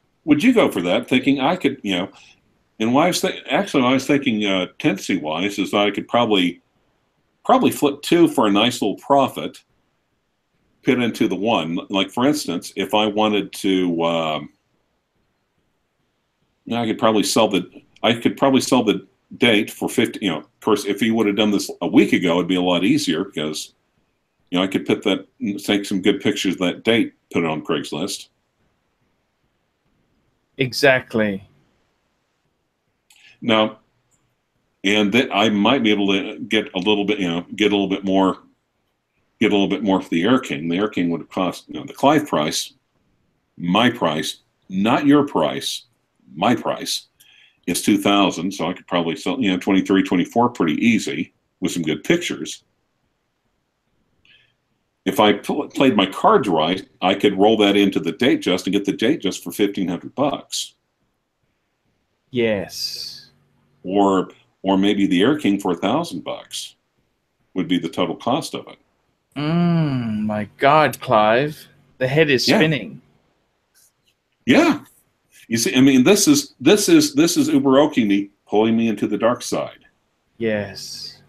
go for that? Thinking I could, and why I was thinking tendency-wise is that I could probably probably flip 2 for a nice little profit, put into the 1. Like, for instance, if I wanted to, I could probably sell the date for 50. You know, of course, if you would have done this a week ago, it'd be a lot easier because, you know, I could take some good pictures of that date, put it on Craigslist. Exactly. Now, and that I might be able to get a little bit, get a little bit more for the Air King. The Air King would have cost, the CLYVE price, my price, not your price, my price is $2,000. So I could probably sell, 23, 24 pretty easy with some good pictures. If I played my cards right, I could roll that into the date just and get the date just for $1,500. Yes. Or maybe the Air King for $1,000 would be the total cost of it. My God, Clive, the head is spinning. Yeah. You see, I mean, this is Uberoki me pulling me into the dark side. Yes.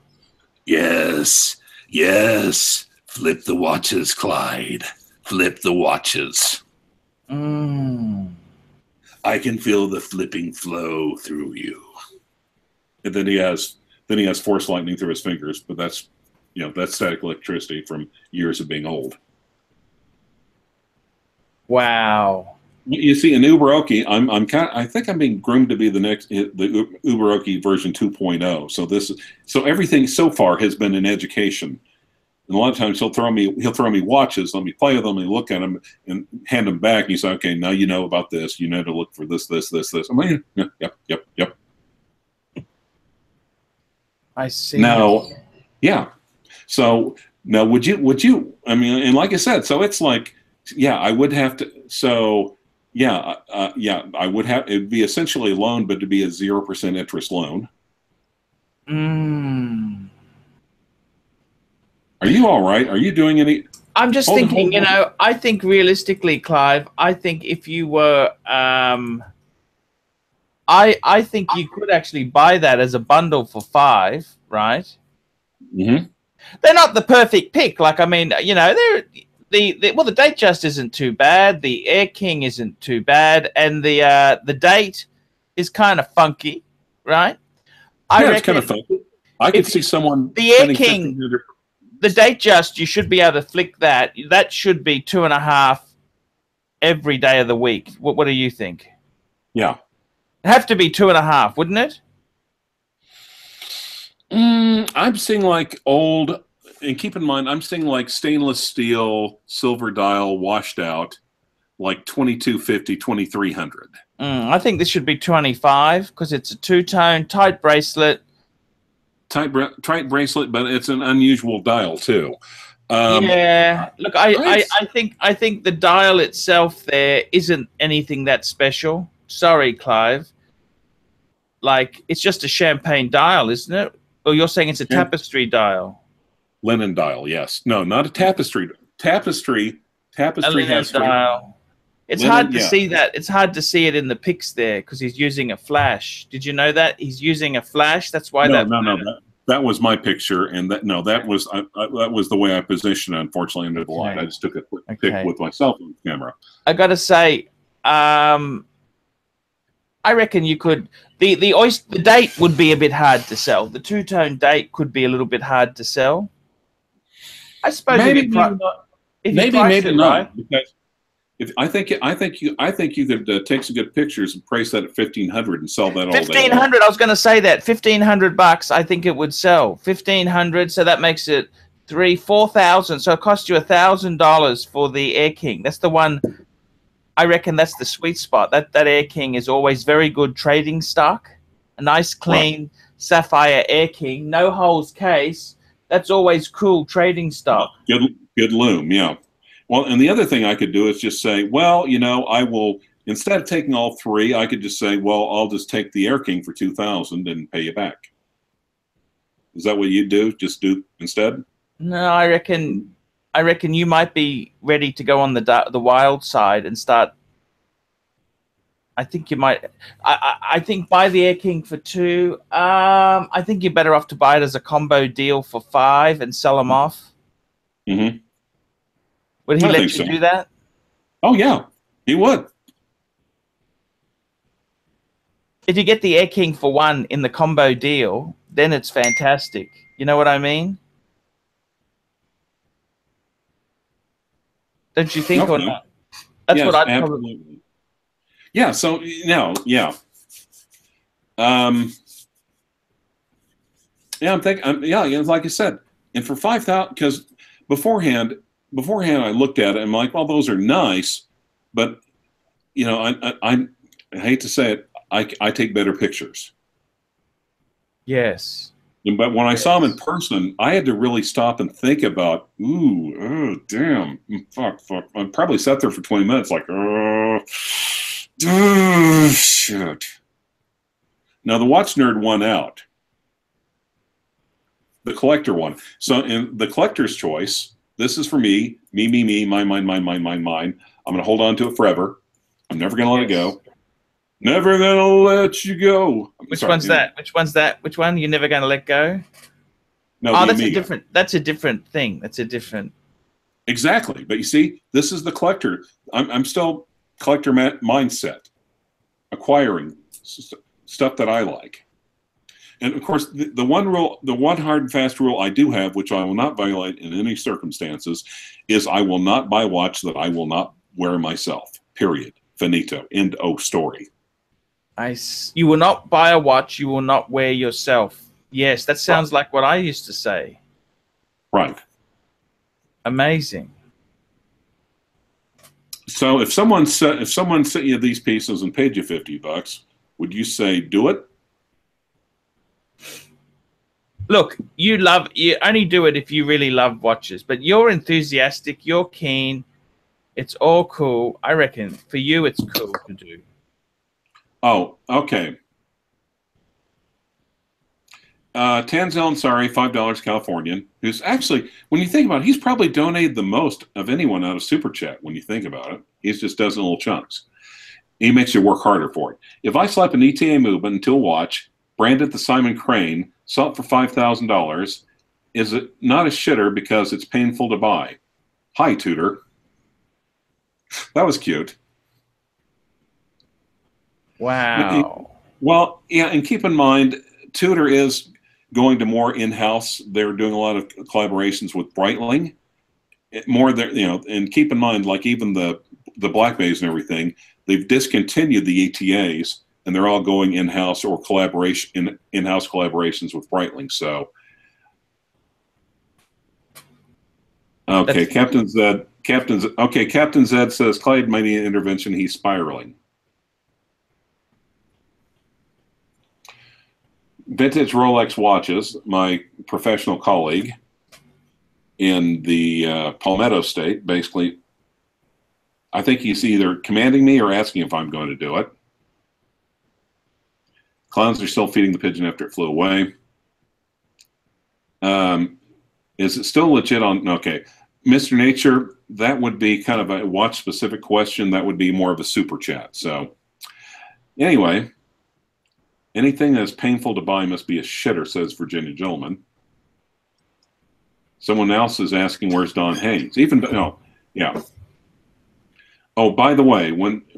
Yes. Yes. Flip the watches, Clyde. Flip the watches. I can feel the flipping flow through you. And then he has force lightning through his fingers, but that's static electricity from years of being old. Wow. You see, in Uberoki, I think I'm being groomed to be the Uberoki version 2.0. So everything so far has been an education. And a lot of times he'll throw me watches, let me play with them, and look at them and hand them back. And you say, okay, now you know about this. You know to look for this. I'm like, yep. I see. Now, yeah. So now, would you? I mean, and like I said, so it's like, yeah, I would have to. So yeah, I would have. It'd be essentially a loan, but to be a 0% interest loan. Are you all right? Are you doing any? I'm just thinking, I think realistically, Clive, I think if you were, I think you could actually buy that as a bundle for $5, right? Mm-hmm. They're not the perfect pick. Like, I mean, they're the date just isn't too bad. The Air King isn't too bad, and the date is kind of funky, right? Yeah, it's kind of funky. I could see someone the Air King. The date just, you should be able to flick that. That should be 2.5 every day of the week. What do you think? Yeah. It'd have to be 2.5, wouldn't it? I'm seeing like old, and keep in mind, I'm seeing like stainless steel, silver dial, washed out, like 2250, 2300. I think this should be 25 because it's a two-tone, tight bracelet. Tight bracelet, but it's an unusual dial too. Yeah, look, I think the dial itself there isn't anything that special. Sorry, Clive. Like, it's just a champagne dial, isn't it? Or you're saying it's a tapestry dial? Linen dial, yes. No, not a tapestry. Tapestry has dial. It's hard to see that. It's hard to see it in the pics there because he's using a flash. Did you know that he's using a flash? That's why no. That was my picture, and that was the way I positioned it. Unfortunately, under the light, I just took a quick pic with my cell phone camera. I got to say, I reckon you could. The date would be a bit hard to sell. The two-tone date could be a little bit hard to sell. I suppose maybe not. Because I think you could take some good pictures and price that at $1,500 and sell that all day. $1,500. I was going to say that $1,500. I think it would sell $1,500. So that makes it $4,000. So it costs you $1,000 for the Air King. That's the one. I reckon that's the sweet spot. That Air King is always very good trading stock. A nice clean sapphire Air King, no holes case. That's always cool trading stock. Good loom, yeah. Well, and the other thing I could do is just say, well, I will, instead of taking all 3, I could just say, well, I'll just take the Air King for $2,000 and pay you back. Is that what you'd do? Just do instead? No, I reckon you might be ready to go on the wild side and start I think you might. I think buy the Air King for 2. I think you're better off to buy it as a combo deal for 5 and sell them off. Mm-hmm. Would he let you do that? Oh yeah, he would. If you get the Air King for 1 in the combo deal, then it's fantastic. You know what I mean? Don't you think, or not? That's what I'd absolutely. probably. Yeah. So yeah. Yeah, I'm thinking. Yeah, like I said, and for 5,000, because beforehand, I looked at it and I'm like, well, those are nice, but you know, I hate to say it, I take better pictures. Yes. But when I saw him in person, I had to really stop and think about, oh, damn, fuck. I probably sat there for 20 minutes like, shit. Now, the watch nerd won out. The collector won. So in the collector's choice, this is for me, mine. I'm going to hold on to it forever. I'm never going to let it go. Never gonna let you go. Which one's that? Which one's that? Which one? You're never gonna let go? No, oh, that's Amiga. That's a different thing. That's a different. Exactly. But you see, this is the collector. I'm still collector mindset, acquiring stuff that I like. And of course, the one rule, the one hard and fast rule I do have, which I will not violate in any circumstances, is I will not buy a watch that I will not wear myself. Period. Finito. End of story. You will not buy a watch you will not wear yourself. Yes, that sounds like what I used to say. Right. Amazing. So if someone sent you these pieces and paid you $50, would you say do it? Look, you only do it if you really love watches, but you're enthusiastic, you're keen, it's all cool. I reckon for you it's cool to do. Oh, okay. Tanzel Ansari, $5 Californian, who's actually, when you think about it, he's probably donated the most of anyone out of Super Chat when you think about it. He just does it in little chunks. He makes you work harder for it. If I slap an ETA movement into a watch, brand it the Simon Crane, sell it for $5,000, is it not a shitter because it's painful to buy? Hi, Tudor. That was cute. Wow. Well, yeah, and keep in mind, Tudor is going to more in-house. They're doing a lot of collaborations with Breitling. More than, you know, and keep in mind, like even the Black Bays and everything, they've discontinued the ETAs, and they're all going in-house or in-house collaborations with Breitling. So, okay, Captain Zed says Clyde might need an intervention. He's spiraling. Vintage Rolex watches, my professional colleague in the Palmetto State, basically, I think he's either commanding me or asking if I'm going to do it. Clowns are still feeding the pigeon after it flew away. Is it still legit on? Okay. Mr. Nature, that would be kind of a watch-specific question. That would be more of a super chat. So anyway, anything that's painful to buy must be a shitter, says Virginia Gentleman. Someone else is asking, where's Don Haynes? Yeah. Oh, by the way,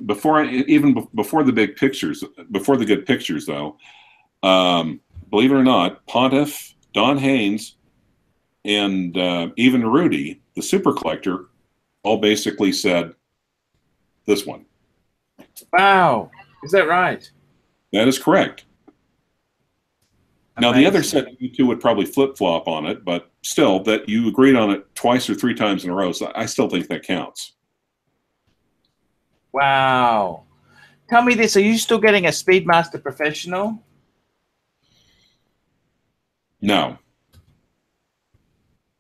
before the big pictures, before the good pictures, though, believe it or not, Pontiff, Don Haynes, and even Rudy, the super collector, all basically said this one. Wow, is that right? That is correct. Now, the other said you two would probably flip-flop on it, but still, that you agreed on it twice or three times in a row, so I still think that counts. Wow. Tell me this, are you still getting a Speedmaster Professional? No.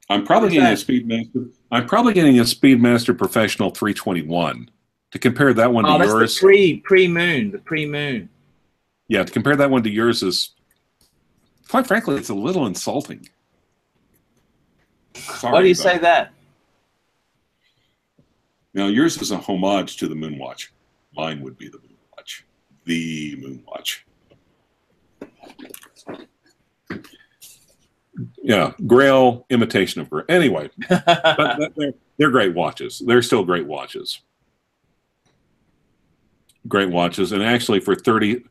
I'm probably getting a Speedmaster Professional 321. To compare that one to yours. That's the pre-moon. Yeah, to compare that one to yours is, quite frankly, it's a little insulting. Why do you say that? Now, yours is a homage to the Moonwatch. Mine would be the Moonwatch. the moon watch. Yeah, Grail imitation of Grail. Anyway, but they're great watches. They're still great watches. Great watches, and actually for 30,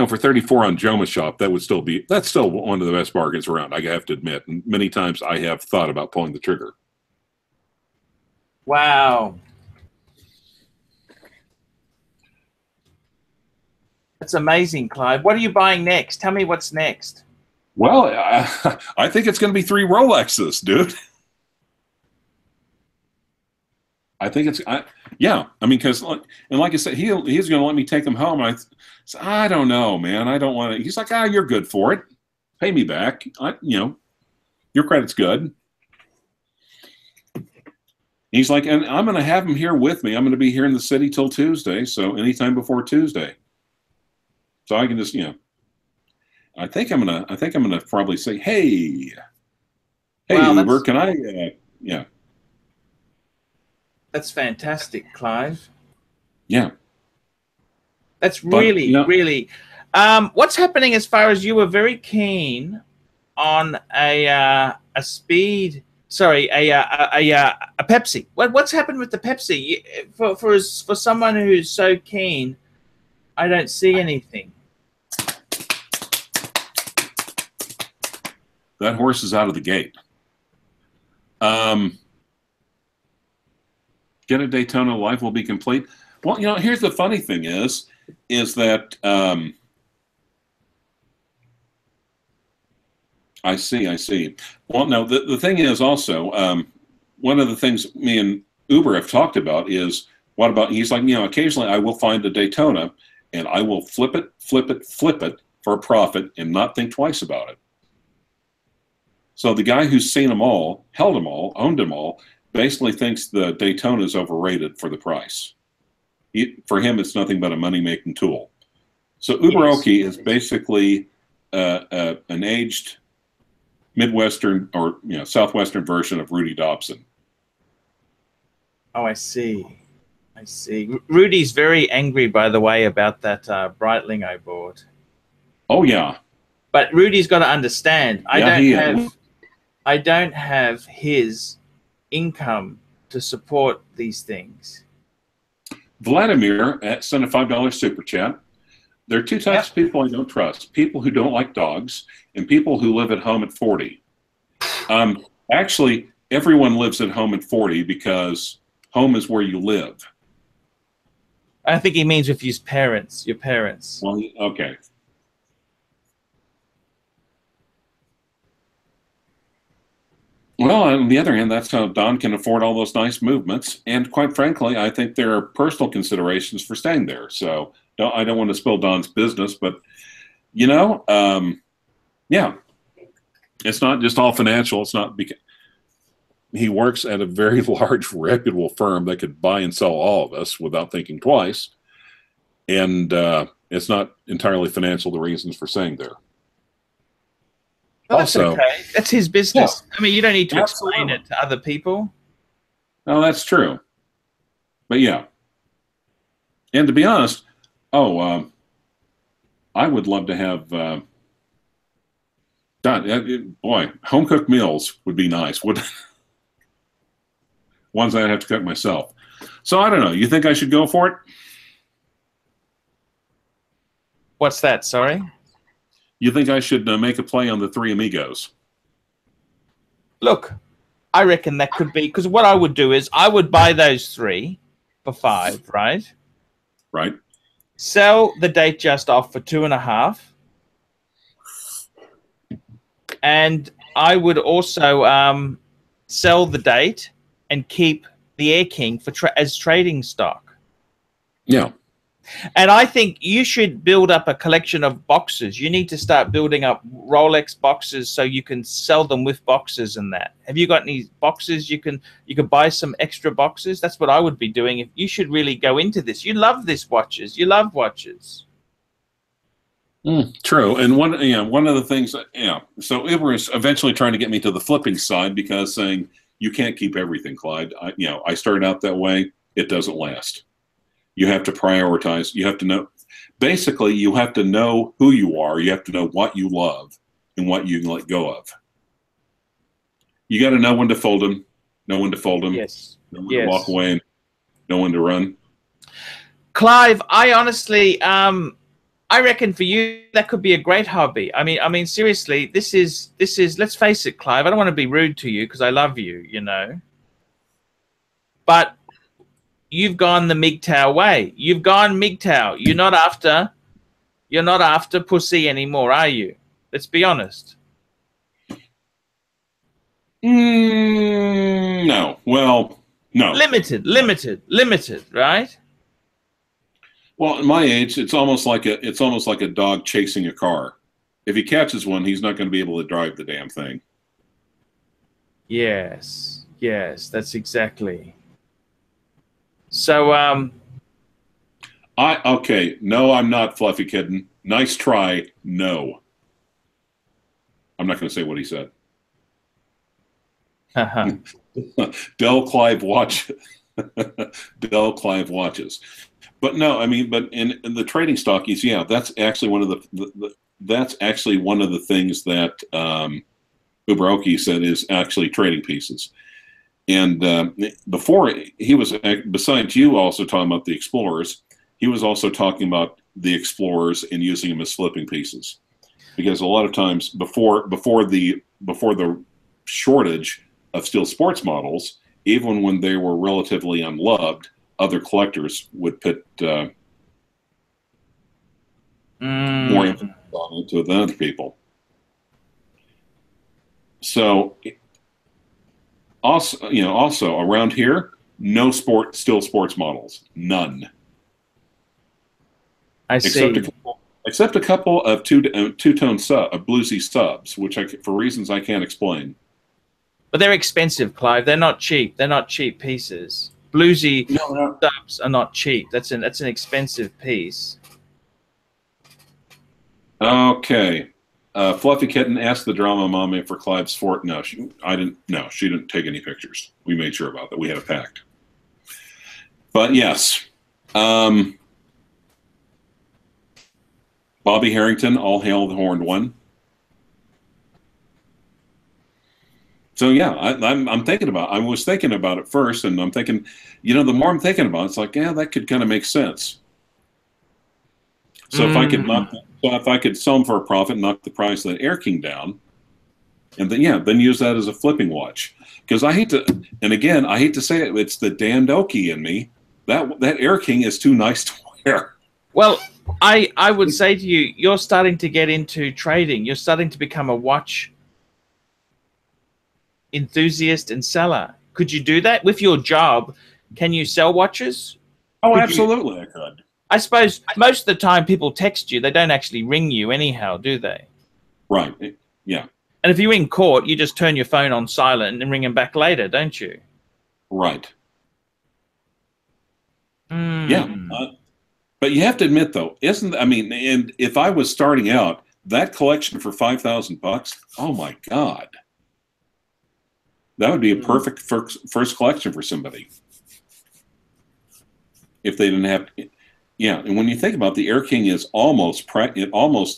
for 34 on Joma Shop, that's still one of the best bargains around. I have to admit, and many times I have thought about pulling the trigger. Wow, that's amazing, Clive. What are you buying next? Tell me what's next. Well, I think it's going to be 3 Rolexes, dude. I think it's, yeah. I mean, because, and like I said, he's going to let me take them home. And I said, I don't know, man. I don't want to. He's like, you're good for it. Pay me back. Your credit's good. He's like, and I'm going to have him here with me. I'm going to be here in the city till Tuesday. So anytime before Tuesday. So I can just, I think I'm gonna probably say, hey, wow, Uber, can I? Yeah. That's fantastic, Clive. Yeah. That's really, really. What's happening as far as you were very keen on a speed? Sorry, a Pepsi. What's happened with the Pepsi? For someone who's so keen, I don't see anything. That horse is out of the gate. Get a Daytona, life will be complete. Well, here's the funny thing is that I see. Well, no, the thing is also, one of the things me and Uber have talked about is, what about, he's like, occasionally I will find a Daytona and I will flip it for a profit and not think twice about it. So the guy who's seen them all, held them all, owned them all, basically thinks the Daytona is overrated for the price. For him, it's nothing but a money-making tool. So Uber-Oki is basically an aged Midwestern or Southwestern version of Rudy Dobson. Oh, I see. I see. Rudy's very angry, by the way, about that Breitling I bought. Oh yeah. But Rudy's got to understand. I don't have his income to support these things. Vladimir sent a $5 super chat. There are 2 types of people I don't trust: people who don't like dogs and people who live at home at 40. Actually, everyone lives at home at 40 because home is where you live. I think he means with your parents. Well, okay. Well, on the other hand, that's how Don can afford all those nice movements. And quite frankly, I think there are personal considerations for staying there. So I don't want to spill Don's business, but, yeah, it's not just all financial. It's not because he works at a very large, reputable firm that could buy and sell all of us without thinking twice. And it's not entirely financial, the reasons for staying there. Well, that's also okay. That's his business. Yeah. I mean, you don't need to explain it to other people. No, that's true. But yeah. And to be honest, I would love to have, boy, home-cooked meals would be nice. Ones I'd have to cook myself. So I don't know. You think I should go for it? What's that? Sorry? You think I should make a play on the 3 Amigos? Look, I reckon that could be, because what I would do is I would buy those 3 for 5, right? Right. Sell the date just off for 2.5. And I would also sell the date and keep the Air King for as trading stock. Yeah. And I think you should build up a collection of boxes. You need to start building up Rolex boxes so you can sell them with boxes and that. Have you got any boxes you can buy some extra boxes? That's what I would be doing. If you should really go into this. You love this watches. You love watches. True. And one of the things, so Uber is eventually trying to get me to the flipping side because saying you can't keep everything, Clyde. I started out that way. It doesn't last. You have to prioritize. You have to know. Basically, you have to know who you are. You have to know what you love and what you can let go of. You got to know when to fold them, know when to fold them, yes, know when to walk away, and know when to run. Clive, I honestly, I reckon for you that could be a great hobby. I mean, seriously, this is. Let's face it, Clive. I don't want to be rude to you because I love you, you know. But you've gone the MGTOW way. You've gone MGTOW. You're not after pussy anymore, are you? Let's be honest. No. Well, no. Limited, right? Well, at my age, it's almost like a dog chasing a car. If he catches one, he's not going to be able to drive the damn thing. Yes, that's exactly. So, okay. No, I'm not, Fluffy Kitten. Nice try. No. I'm not going to say what he said. Dell Clive watch. Dell Clive watches. But no, I mean, but in the trading stockies, yeah, that's actually one of the things that Uberoki said is actually trading pieces. And before he was, besides you also talking about the explorers, he was also talking about the explorers and using them as flipping pieces, because a lot of times before the shortage of steel sports models, even when they were relatively unloved, other collectors would put more emphasis on it than other people. So, also around here, no steel sports models, none. I see. Except a couple of two-tone bluesy subs, which for reasons I can't explain. But they're expensive, Clive. They're not cheap. They're not cheap pieces. Bluesy subs are not cheap. That's an expensive piece. Okay. Fluffy Kitten asked the drama mommy for Clive's fort. No, she didn't take any pictures. We made sure about that. We had a pact. But yes. Bobby Harrington, all hail the horned one. So yeah, I'm thinking about. I was thinking about it first, and I'm thinking, the more I'm thinking about it, it's like, yeah, that could kind of make sense. So if I could sell them for a profit, knock the price of the Air King down, and then use that as a flipping watch. Because I hate to say it, it's the Dan Doki in me. That Air King is too nice to wear. Well, I would say to you, you're starting to get into trading. You're starting to become a watch enthusiast and seller. Could you do that with your job? Can you sell watches? Oh, absolutely, I could. I suppose most of the time people text you. They don't actually ring you anyhow, do they? Right. Yeah. And if you're in court, you just turn your phone on silent and ring them back later, don't you? Right. Yeah. But you have to admit, though, and if I was starting out, that collection for $5,000, oh my God. That would be a perfect first collection for somebody. If they didn't have, and when you think about it, the Air King is almost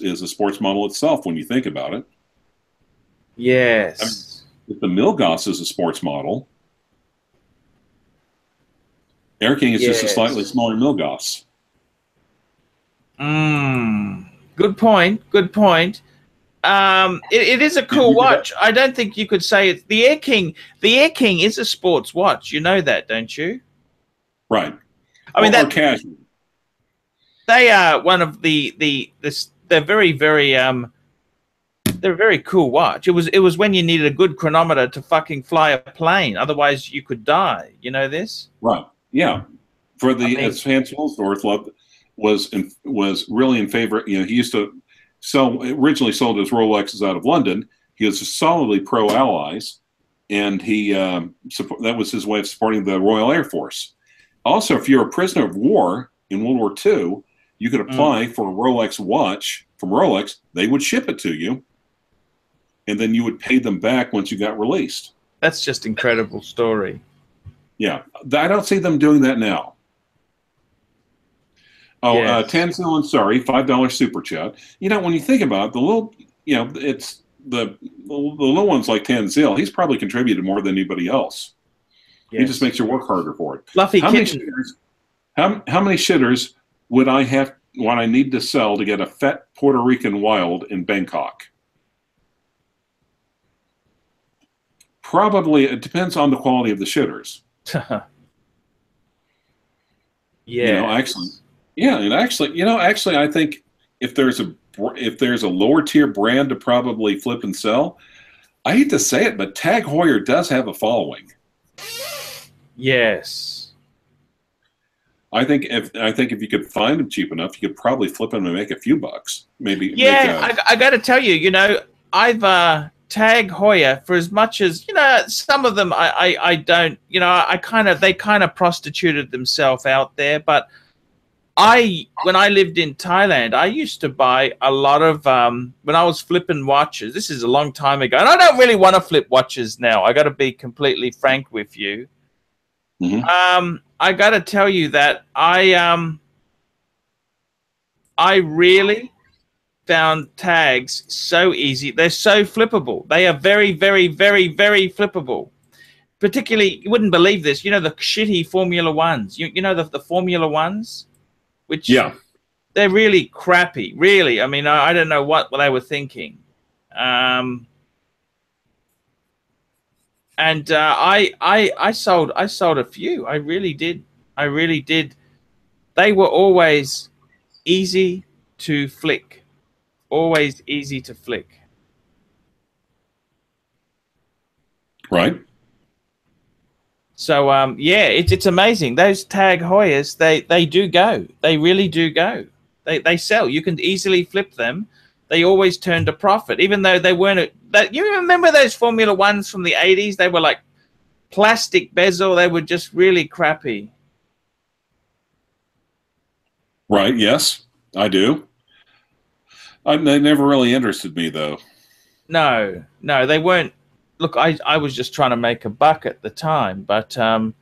is a sports model itself when you think about it. Yes. If the Milgauss is a sports model, Air King is just a slightly smaller Milgauss. Good point. It is a cool watch. I don't think you could say it's the Air King. The Air King is a sports watch. You know that, don't you? Right. I mean, that casual. They are one of they're very, very they're a very cool watch. It was when you needed a good chronometer to fucking fly a plane. Otherwise, you could die. You know this? Right. Yeah. For as Hans Wilsdorf was really in favor. He used to originally sold his Rolexes out of London. He was solidly pro Allies, and that was his way of supporting the Royal Air Force. Also, if you're a prisoner of war in World War II, you could apply for a Rolex watch from Rolex. They would ship it to you, and then you would pay them back once you got released. That's just incredible story. Yeah, I don't see them doing that now. Oh, yes. Tanzil, sorry, $5 super chat. You know, when you think about it, the little, you know, it's the little ones like Tanzil. He's probably contributed more than anybody else. Yes. He just makes you work harder for it. Fluffy how many shitters would I have? What I need to sell to get a fat Puerto Rican wild in Bangkok? Probably it depends on the quality of the shitters. Yeah. You know, actually, yeah, and actually, you know, actually, I think if there's a lower tier brand to probably flip and sell, I hate to say it, but Tag Heuer does have a following. Yes. I think if you could find them cheap enough, you could probably flip them and make a few bucks. Maybe. Yeah, I got to tell you, you know, I've Tag Heuer, for as much as, you know, some of them I don't, you know, they kind of prostituted themselves out there, but when I lived in Thailand, I used to buy a lot of when I was flipping watches. This is a long time ago, and I don't really want to flip watches now. I got to be completely frank with you. Mm-hmm. I got to tell you that I really found tags so easy. They're so flippable. They are very, very, very, very flippable. Particularly, you wouldn't believe this. You know, the shitty Formula Ones. You know the Formula Ones, which they're really crappy. Really, I mean, I don't know what they were thinking. And I sold a few. I really did. They were always easy to flick. Always easy to flick. Right. So yeah, it's amazing. Those Tag Heuers, they do go. They really do go. They sell. You can easily flip them. They always turned a profit, even though they weren't. You remember those Formula Ones from the 80s? They were like plastic bezel. They were just really crappy. Right. Yes, I do. They never really interested me, though. No, they weren't. Look, I was just trying to make a buck at the time, but well,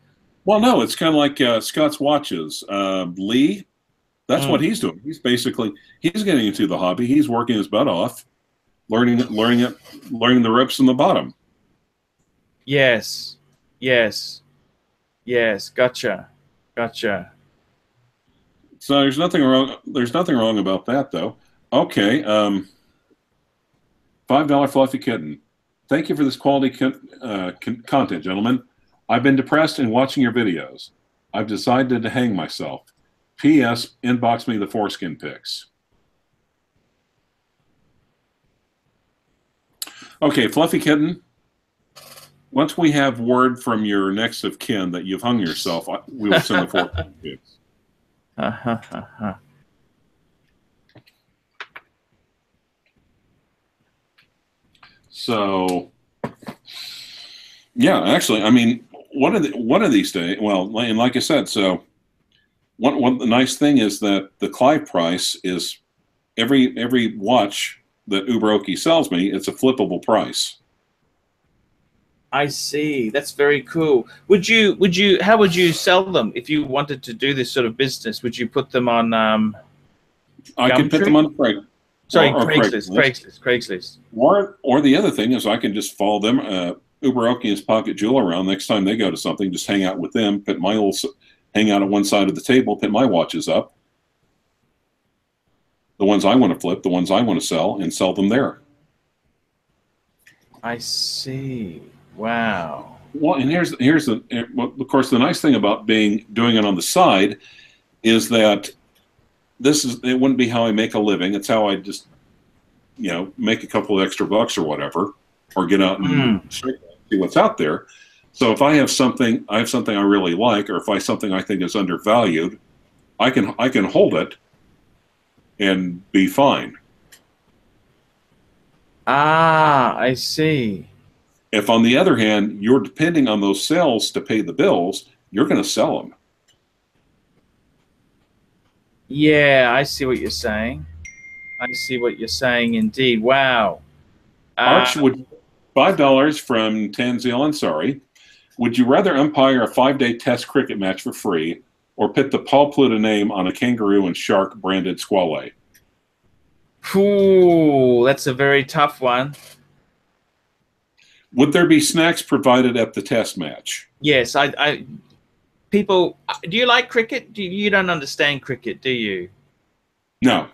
no, it's kind of like Scott's watches. Lee, that's what he's doing. He's getting into the hobby. He's working his butt off, learning the ropes from the bottom. Yes. Gotcha. So there's nothing wrong. There's nothing wrong about that, though. Okay, $5 Fluffy Kitten. Thank you for this quality content, gentlemen. I've been depressed in watching your videos. I've decided to hang myself. P.S. Inbox me the foreskin pics. Okay, Fluffy Kitten. Once we have word from your next of kin that you've hung yourself, we will send the foreskin pics. So, yeah, actually, I mean, one of these days, well, and like I said, so one the nice thing is that the CLYVE price is every watch that Uberoki sells me, it's a flippable price. I see. That's very cool. How would you sell them if you wanted to do this sort of business? Would you put them on I could put them on Craigslist. Sorry, Craigslist. Or the other thing is I can just follow them. Uberoki is Pocket Jewel around. Next time they go to something, just hang out with them. Hang out at one side of the table. Put my watches up. The ones I want to flip, the ones I want to sell, and sell them there. I see. Wow. Well, and here's of course the nice thing about doing it on the side is that it wouldn't be how I make a living. It's how I just, make a couple of extra bucks or whatever, or get out and see what's out there. So if I have something I really like, or if something I think is undervalued, I can hold it and be fine. Ah, I see. If on the other hand, you're depending on those sales to pay the bills, you're going to sell them. Yeah, I see what you're saying. I see what you're saying indeed. Wow. Arch, would $5 from Tanzil Ansari. Would you rather umpire a 5-day test cricket match for free or put the Paul Pluta name on a kangaroo and shark branded squale? Ooh, that's a very tough one. Would there be snacks provided at the test match? Yes, people, do you like cricket? You don't understand cricket, do you? No,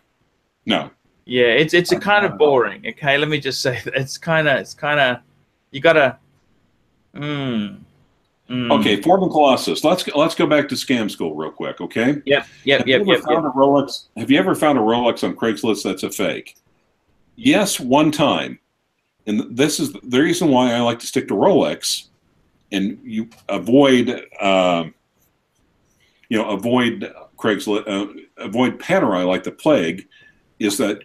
no. Yeah, it's a kind of boring. Okay, let me just say that it's kind of you gotta. Okay, Forbin Colossus. Let's go back to Scam School real quick. Okay. Yep. Have you ever found a Rolex on Craigslist that's a fake? Yes, one time. And this is the reason why I like to stick to Rolex, and you avoid, avoid Craigslist, avoid Panerai like the plague, is that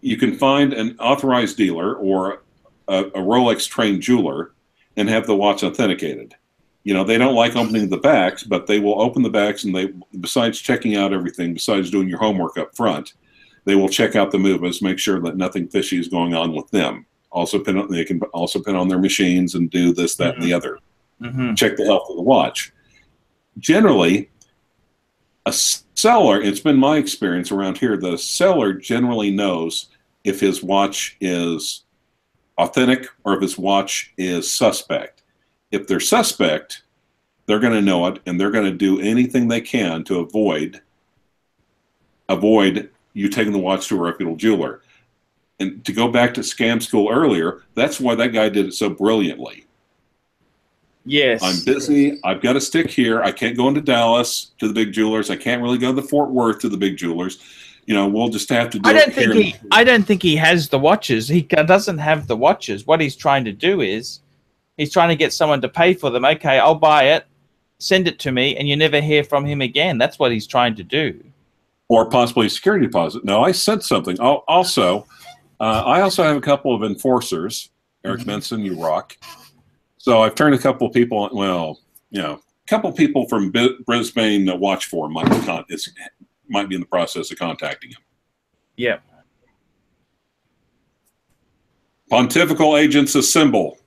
you can find an authorized dealer or a Rolex trained jeweler and have the watch authenticated. You know, they don't like opening the backs, but they will open the backs, and besides checking out everything, besides doing your homework up front, they will check out the movements, make sure that nothing fishy is going on with them. They can also pin on their machines and do this, that, and the other. Check the health of the watch. Generally, a seller, it's been my experience around here, the seller generally knows if his watch is authentic or if his watch is suspect. If they're suspect, they're going to know it, and they're going to do anything they can to avoid you taking the watch to a reputable jeweler. And to go back to Scam School earlier, that's why that guy did it so brilliantly. Yes. I'm busy. I've got to stick here. I can't go into Dallas to the big jewelers. I can't really go to Fort Worth to the big jewelers. You know, we'll just have to do it. I don't think he has the watches. He doesn't have the watches. What he's trying to do is he's trying to get someone to pay for them. Okay, I'll buy it, send it to me, and you never hear from him again. That's what he's trying to do. Or possibly a security deposit. No, I sent something. I also have a couple of enforcers. Eric Benson, you rock. So I've turned a couple of people, a couple of people from Brisbane Watch Forum might be in the process of contacting him. Yeah. Pontifical agents assemble.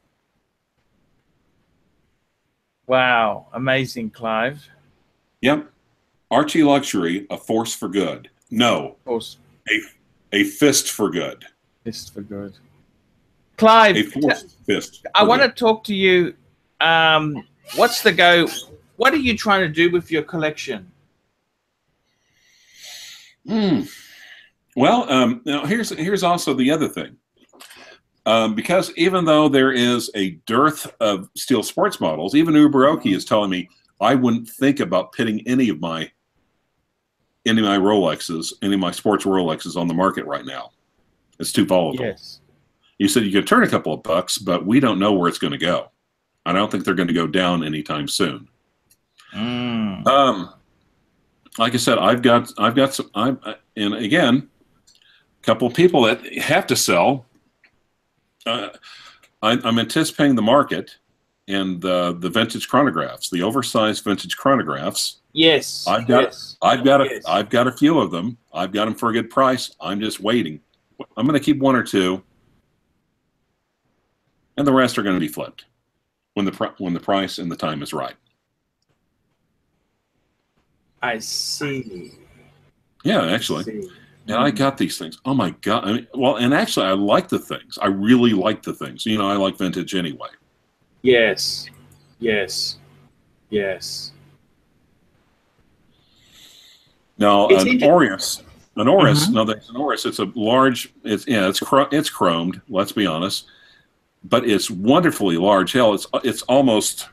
Wow, amazing, Clive. Yep. Archie Luxury, a force for good. No. Force. A fist for good. Fist for good. Clive, a force fist. I want to talk to you. What's the go? What are you trying to do with your collection? Well, now here's also the other thing. Because even though there is a dearth of steel sports models, even Uberoki is telling me I wouldn't think about pitting any of my Rolexes, any of my sports Rolexes on the market right now. It's too volatile. Yes. You said you could turn a couple of bucks, but we don't know where it's going to go. I don't think they're going to go down anytime soon. Like I said, I've got some. And again, a couple of people that have to sell. I'm anticipating the market and the vintage chronographs, the oversized vintage chronographs. Yes. I've got a few of them. I've got them for a good price. I'm just waiting. I'm going to keep one or two, and the rest are going to be flipped when the price and the time is right. I see. Yeah, actually. And I got these things. Oh my God. I mean, well, and actually I like the things. I really like the things. You know, I like vintage anyway. Yes. Yes. Yes. Now, an Aureus. No, there's an Aureus. It's a large, it's chromed, let's be honest. But it's wonderfully large. Hell, it's almost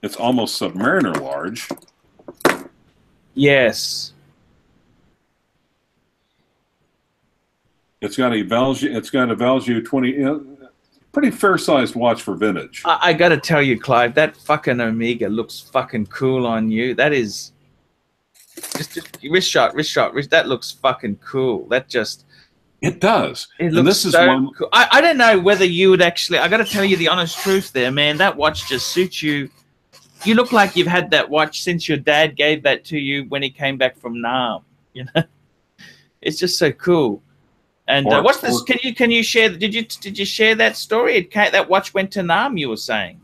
Submariner large. Yes. It's got a Valjoux 20, pretty fair sized watch for vintage. I got to tell you, Clive, that fucking Omega looks fucking cool on you. That is just wrist shot. That looks fucking cool. That just. It does. It looks so cool. I don't know whether you would actually. I got to tell you the honest truth, there, man. That watch just suits you. You look like you've had that watch since your dad gave that to you when he came back from Nam. You know, it's just so cool. And what's this? Can you share? Did you share that story? That watch went to Nam. You were saying.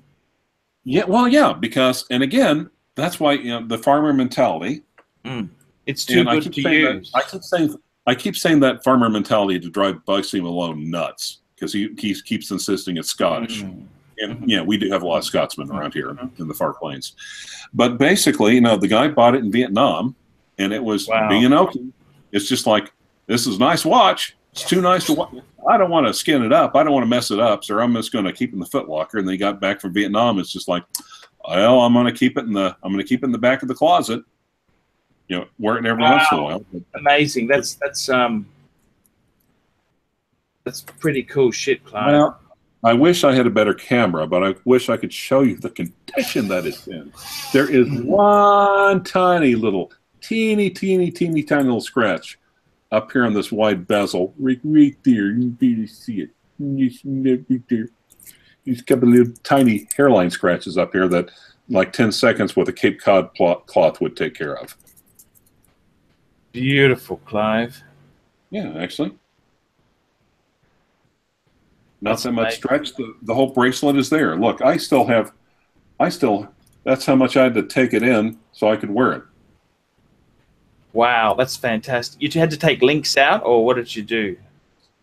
Yeah. Well, yeah. Because, and again, that's why, you know, the farmer mentality. It's too good to use. I keep saying that farmer mentality to drive Bugsy Malone nuts because he keeps insisting it's Scottish. And yeah, we do have a lot of Scotsmen around here in the Far Plains. But basically, you know, the guy bought it in Vietnam, and it was being an Okie. It's just like, this is a nice watch. It's too nice to watch. I don't want to skin it up. I don't want to mess it up, so I'm just going to keep it in the footlocker. And they got back from Vietnam. It's just like, well, I'm going to keep it in the back of the closet. You know, wear it every once in a while. Amazing. That's pretty cool shit, Clive. Well, I wish I had a better camera, but I wish I could show you the condition that it's in. There is one tiny little, teeny tiny little scratch up here on this wide bezel. Right there. You can barely see it. Right there. These couple of little tiny hairline scratches up here that like 10 seconds with a Cape Cod cloth would take care of. Beautiful, Clive. Yeah, actually. Not that much stretch. The whole bracelet is there. Look, that's how much I had to take it in so I could wear it. Wow, that's fantastic. You had to take links out, or what did you do?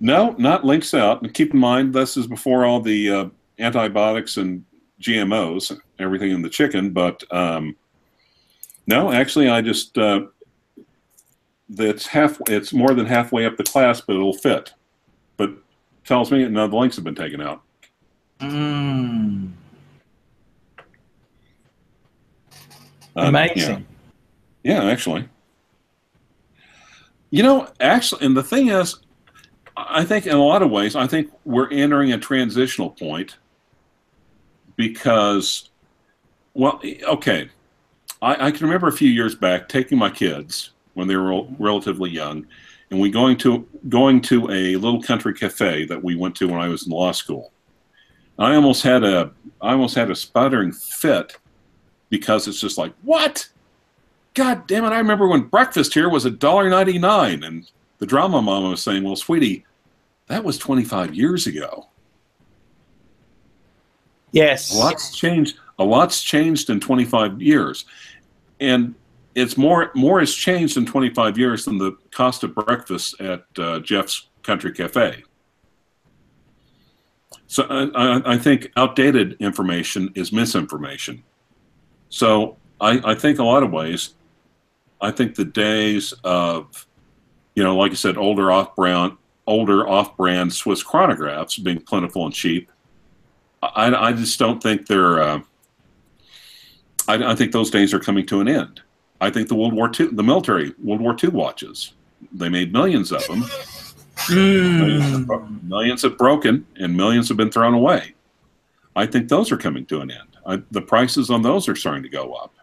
No, not links out. And keep in mind, this is before all the antibiotics and GMOs, everything in the chicken. But no, actually, I just it's more than halfway up the clasp, but it'll fit. But tells me none of the links have been taken out. Amazing. Yeah, actually. You know, actually, and the thing is, I think in a lot of ways, I think we're entering a transitional point because, well, okay, I can remember a few years back taking my kids when they were relatively young, and we going to a little country cafe that we went to when I was in law school. I almost had a sputtering fit because it's just like, what? God damn it! I remember when breakfast here was $1.99, and the drama mama was saying, "Well, sweetie, that was 25 years ago." Yes, a lot's changed in 25 years, and it's more has changed in 25 years than the cost of breakfast at Jeff's Country Cafe. So I think outdated information is misinformation. So I think a lot of ways, I think the days of, you know, like I said, older off-brand Swiss chronographs being plentiful and cheap, I just don't think they're. I think those days are coming to an end. I think the military World War II watches, they made millions of them. Millions have broken and millions have been thrown away. I think those are coming to an end. The prices on those are starting to go up.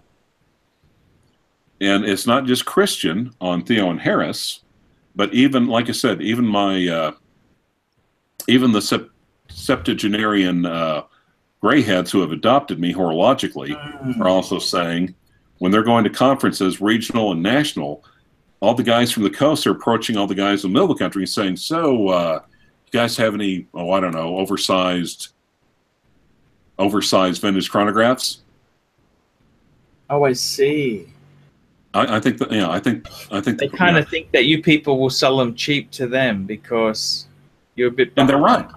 And it's not just Christian on Theo and Harris, but even, like I said, even the septuagenarian grayheads who have adopted me horologically are also saying, when they're going to conferences, regional and national, all the guys from the coast are approaching all the guys in the middle of the country and saying, so you guys have any, I don't know, oversized vintage chronographs? Oh, I see. I think that, I think they kind of think that you people will sell them cheap to them because you're a bit behind. And they're right,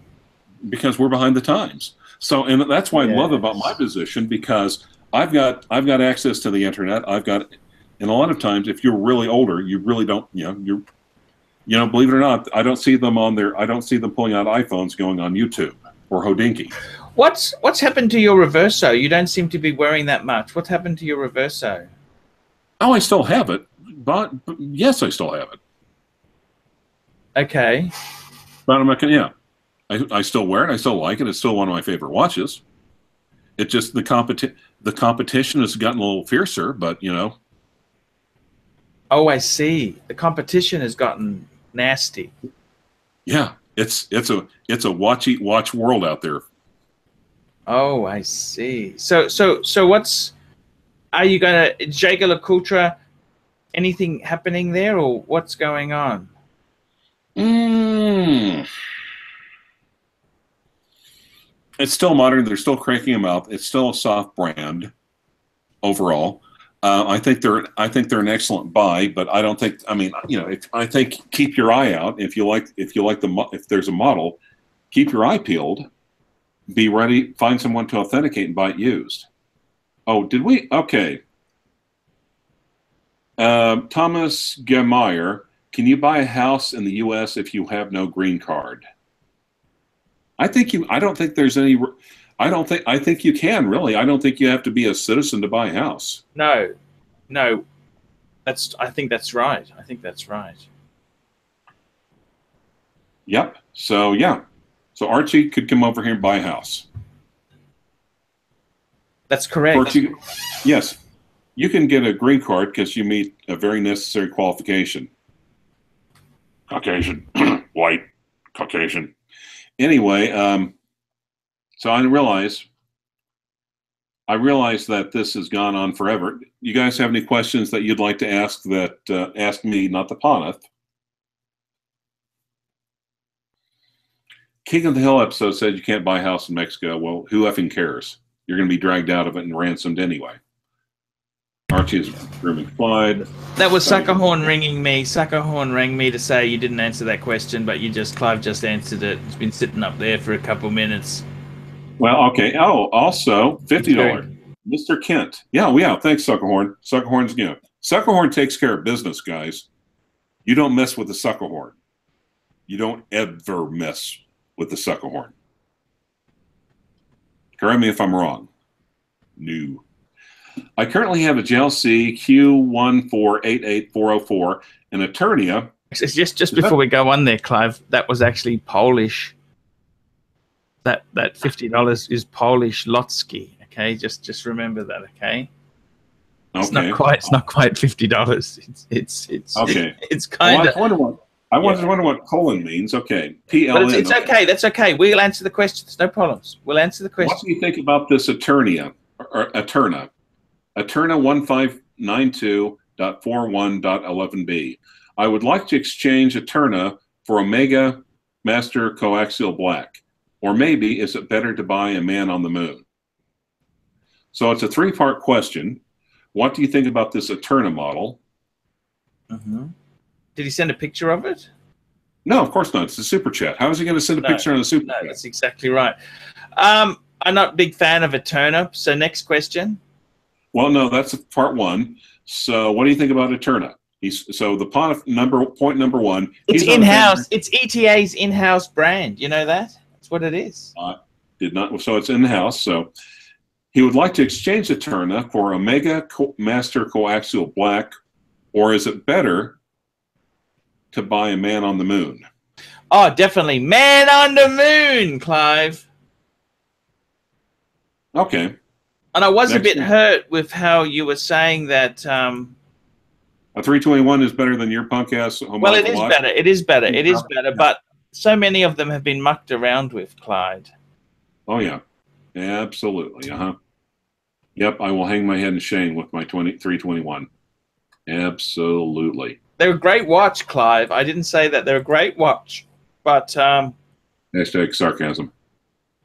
because we're behind the times. So, and that's why I love about my position, because I've got access to the internet. And a lot of times, if you're really older, you really don't, believe it or not, I don't see them pulling out iPhones going on YouTube or Hodinkee. What's happened to your reverso? You don't seem to be wearing that much. What's happened to your reverso? Oh, I still have it. But yes, I still have it. Okay. But I'm not gonna, I still wear it. I still like it. It's still one of my favorite watches. It just, the competition has gotten a little fiercer, but Oh, I see. The competition has gotten nasty. Yeah, it's a watch eat watch world out there. Oh, I see. So are you gonna Jaeger LeCoultre? Anything happening there, or what's going on? It's still modern. They're still cranking them out. It's still a soft brand. overall. I think they're an excellent buy, but I don't think. I mean, you know, I think keep your eye out if there's a model, keep your eye peeled. Be ready. Find someone to authenticate and buy it used. Oh, did we? Okay. Thomas Gemeyer, can you buy a house in the U.S. if you have no green card? I think you. I don't think there's any. I think you can really. I don't think you have to be a citizen to buy a house. No. I think that's right. I think that's right. Yep. So yeah. So Archie could come over here and buy a house. That's correct. Yes. You can get a green card because you meet a very necessary qualification. Caucasian, white, Caucasian. Anyway, so I realize that this has gone on forever. You guys have any questions that you'd like to ask ask me, not the Poneth? King of the Hill episode said you can't buy a house in Mexico. Well, who effing cares? You're going to be dragged out of it and ransomed anyway. Archie is grooming Clyde. That was Suckerhorn ringing me. Suckerhorn rang me to say you didn't answer that question, but Clive just answered it. It's been sitting up there for a couple of minutes. Well, okay. Oh, also $50. Mr. Kent. Yeah. Thanks, Suckerhorn. Suckerhorn's, you know, Suckerhorn takes care of business, guys. You don't mess with the Suckerhorn. You don't ever mess with the Suckerhorn. Correct me if I'm wrong. No. I currently have a JLC Q1488404 and Eternia. Just before we go on there, Clive, that was actually Polish. That $50 is Polish Lotski. Okay, just remember that. Okay. It's not quite $50. It's okay. It's kind of. I wonder what colon means. Okay, PLN. But it's okay. That's okay. We'll answer the questions. No problems. We'll answer the questions. What do you think about this Eternia or Eterna? Eterna 1592.41.11b. I would like to exchange Eterna for Omega Master Coaxial Black. Or maybe is it better to buy a Man on the Moon? So it's a three-part question. What do you think about this Eterna model? Mm-hmm. Did he send a picture of it? No, of course not. It's a super chat. How is he going to send a picture on a super chat? No, that's exactly right. I'm not a big fan of Eterna. So next question. Well, no, that's part one. So what do you think about Eterna? So the point number one. It's in-house. It's ETA's in-house brand. You know that? That's what it is. Did not. So it's in-house. So he would like to exchange Eterna for Omega Master Coaxial Black, or is it better to buy a Man on the Moon? Oh, definitely Man on the Moon, Clive. Okay. And I was a bit hurt with how you were saying that. A 321 is better than your punk ass. Well, it is better. It is better. It is better. But so many of them have been mucked around with, Clyde. Oh yeah, absolutely. Yep. I will hang my head in shame with my 321. Absolutely. They're a great watch, Clive. I didn't say that they're a great watch, but hashtag sarcasm.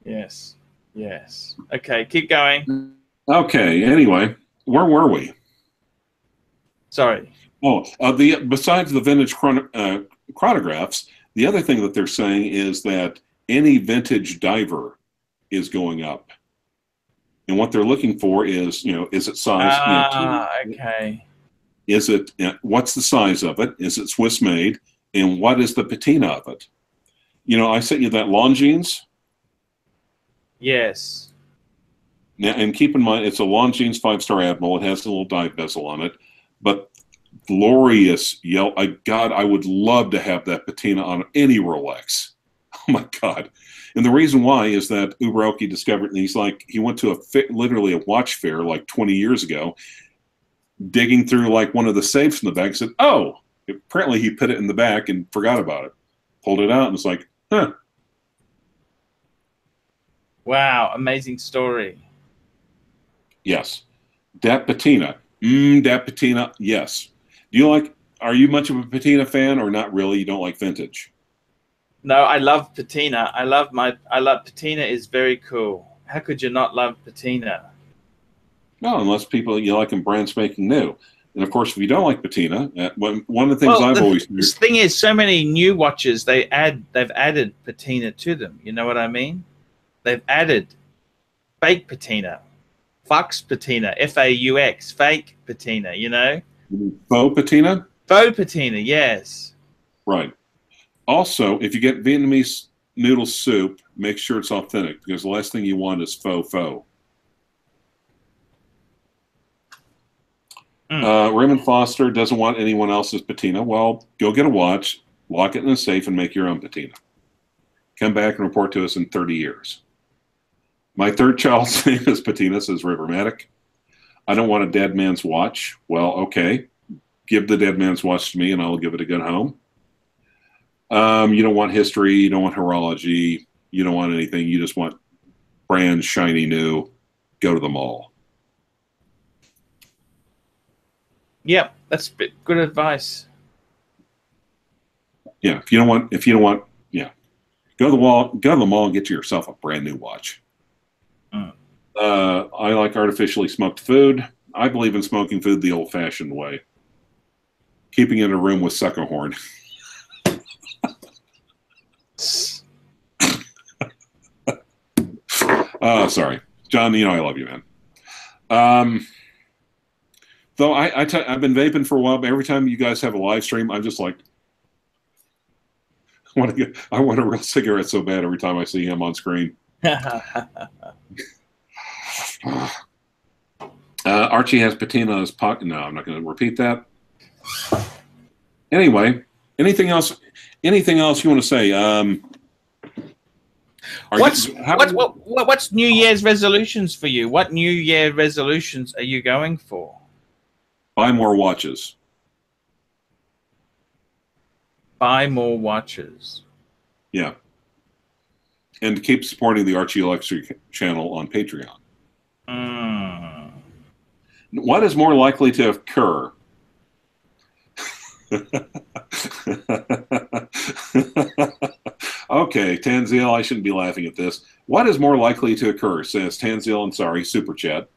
Yes. Yes. Okay, keep going. Okay. Anyway, where were we? Sorry. Oh, besides the vintage chronographs, the other thing that they're saying is that any vintage diver is going up, and what they're looking for is, is it size? Okay. Is it what's the size of it? Is it Swiss made? And what is the patina of it? I sent you that Longines. Yes. Now, and keep in mind, it's a Longines 5-star Admiral. It has a little dive bezel on it, but glorious yellow. God, I would love to have that patina on any Rolex. Oh my God. And the reason why is that Uberelki discovered, and he went to literally a watch fair like 20 years ago, digging through like one of the safes in the back, and said, oh, apparently he put it in the back and forgot about it. Pulled it out and it's like, huh. Wow, amazing story. Yes. Dat patina. Dat patina, yes. Are you much of a patina fan or not really? You don't like vintage? No, I love patina. I love patina is very cool. How could you not love patina? No, unless you like them brand spanking new. And of course, if you don't like patina, one of the things I've always the thing is, so many new watches they've added patina to them. You know what I mean? They've added fake patina, faux patina, FAUX, fake patina. You know, faux patina. Faux patina, yes. Right. Also, if you get Vietnamese noodle soup, make sure it's authentic, because the last thing you want is faux. Raymond Foster doesn't want anyone else's patina. Well, go get a watch, lock it in a safe, and make your own patina. Come back and report to us in 30 years. My third child's name is Patina, says Rivermatic. I don't want a dead man's watch. Well, okay. Give the dead man's watch to me, and I'll give it a good home. You don't want history. You don't want horology. You don't want anything. You just want brand shiny new. Go to the mall. Yep, that's good advice. Yeah, if you don't want, yeah, go to the mall and get yourself a brand new watch. I like artificially smoked food. I believe in smoking food the old-fashioned way. Keeping it in a room with sucker horn. Sorry, John. You know I love you, man. Though I've been vaping for a while, but every time you guys have a live stream, I'm just like, I want a real cigarette so bad every time I see him on screen. Archie has patina in his pocket. No, I'm not going to repeat that. Anyway, anything else you want to say? What's New Year's resolutions for you? What New Year resolutions are you going for? Buy more watches. Buy more watches. Yeah. And to keep supporting the Archie Electric channel on Patreon. What is more likely to occur? Okay, Tanzil, I shouldn't be laughing at this. What is more likely to occur, says Tanzil Ansari, Super Chat.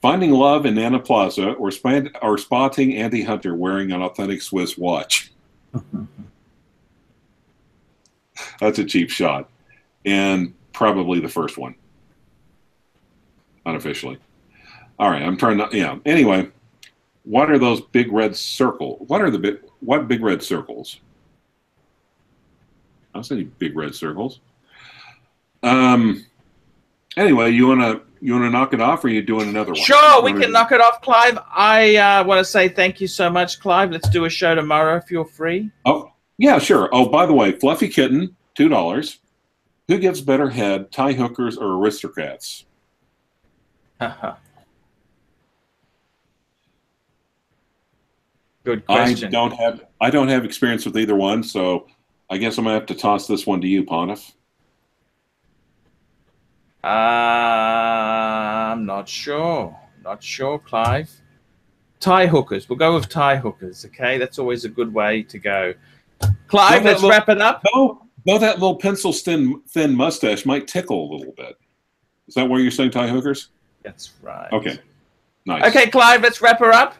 Finding love in Nana Plaza or spotting Andy Hunter wearing an authentic Swiss watch. That's a cheap shot. And probably the first one. Unofficially. All right, I'm trying to, yeah. Anyway, what are those big red circles? What big red circles? I don't see any big red circles. Anyway, you wanna knock it off, or are you doing another one? Sure, we can knock it off, Clive. I want to say thank you so much, Clive. Let's do a show tomorrow if you're free. Oh, yeah, sure. Oh, by the way, Fluffy Kitten, $2. Who gives better head, tie hookers or aristocrats? Good question. I don't have experience with either one, so I guess I'm gonna have to toss this one to you, Pontiff. I'm not sure. Not sure, Clive. Tie hookers. We'll go with tie hookers, okay? That's always a good way to go. Clive, let's wrap it up. Though that little pencil thin mustache might tickle a little bit. Is that why you're saying tie hookers? That's right. Okay. Nice. Okay, Clive, let's wrap her up.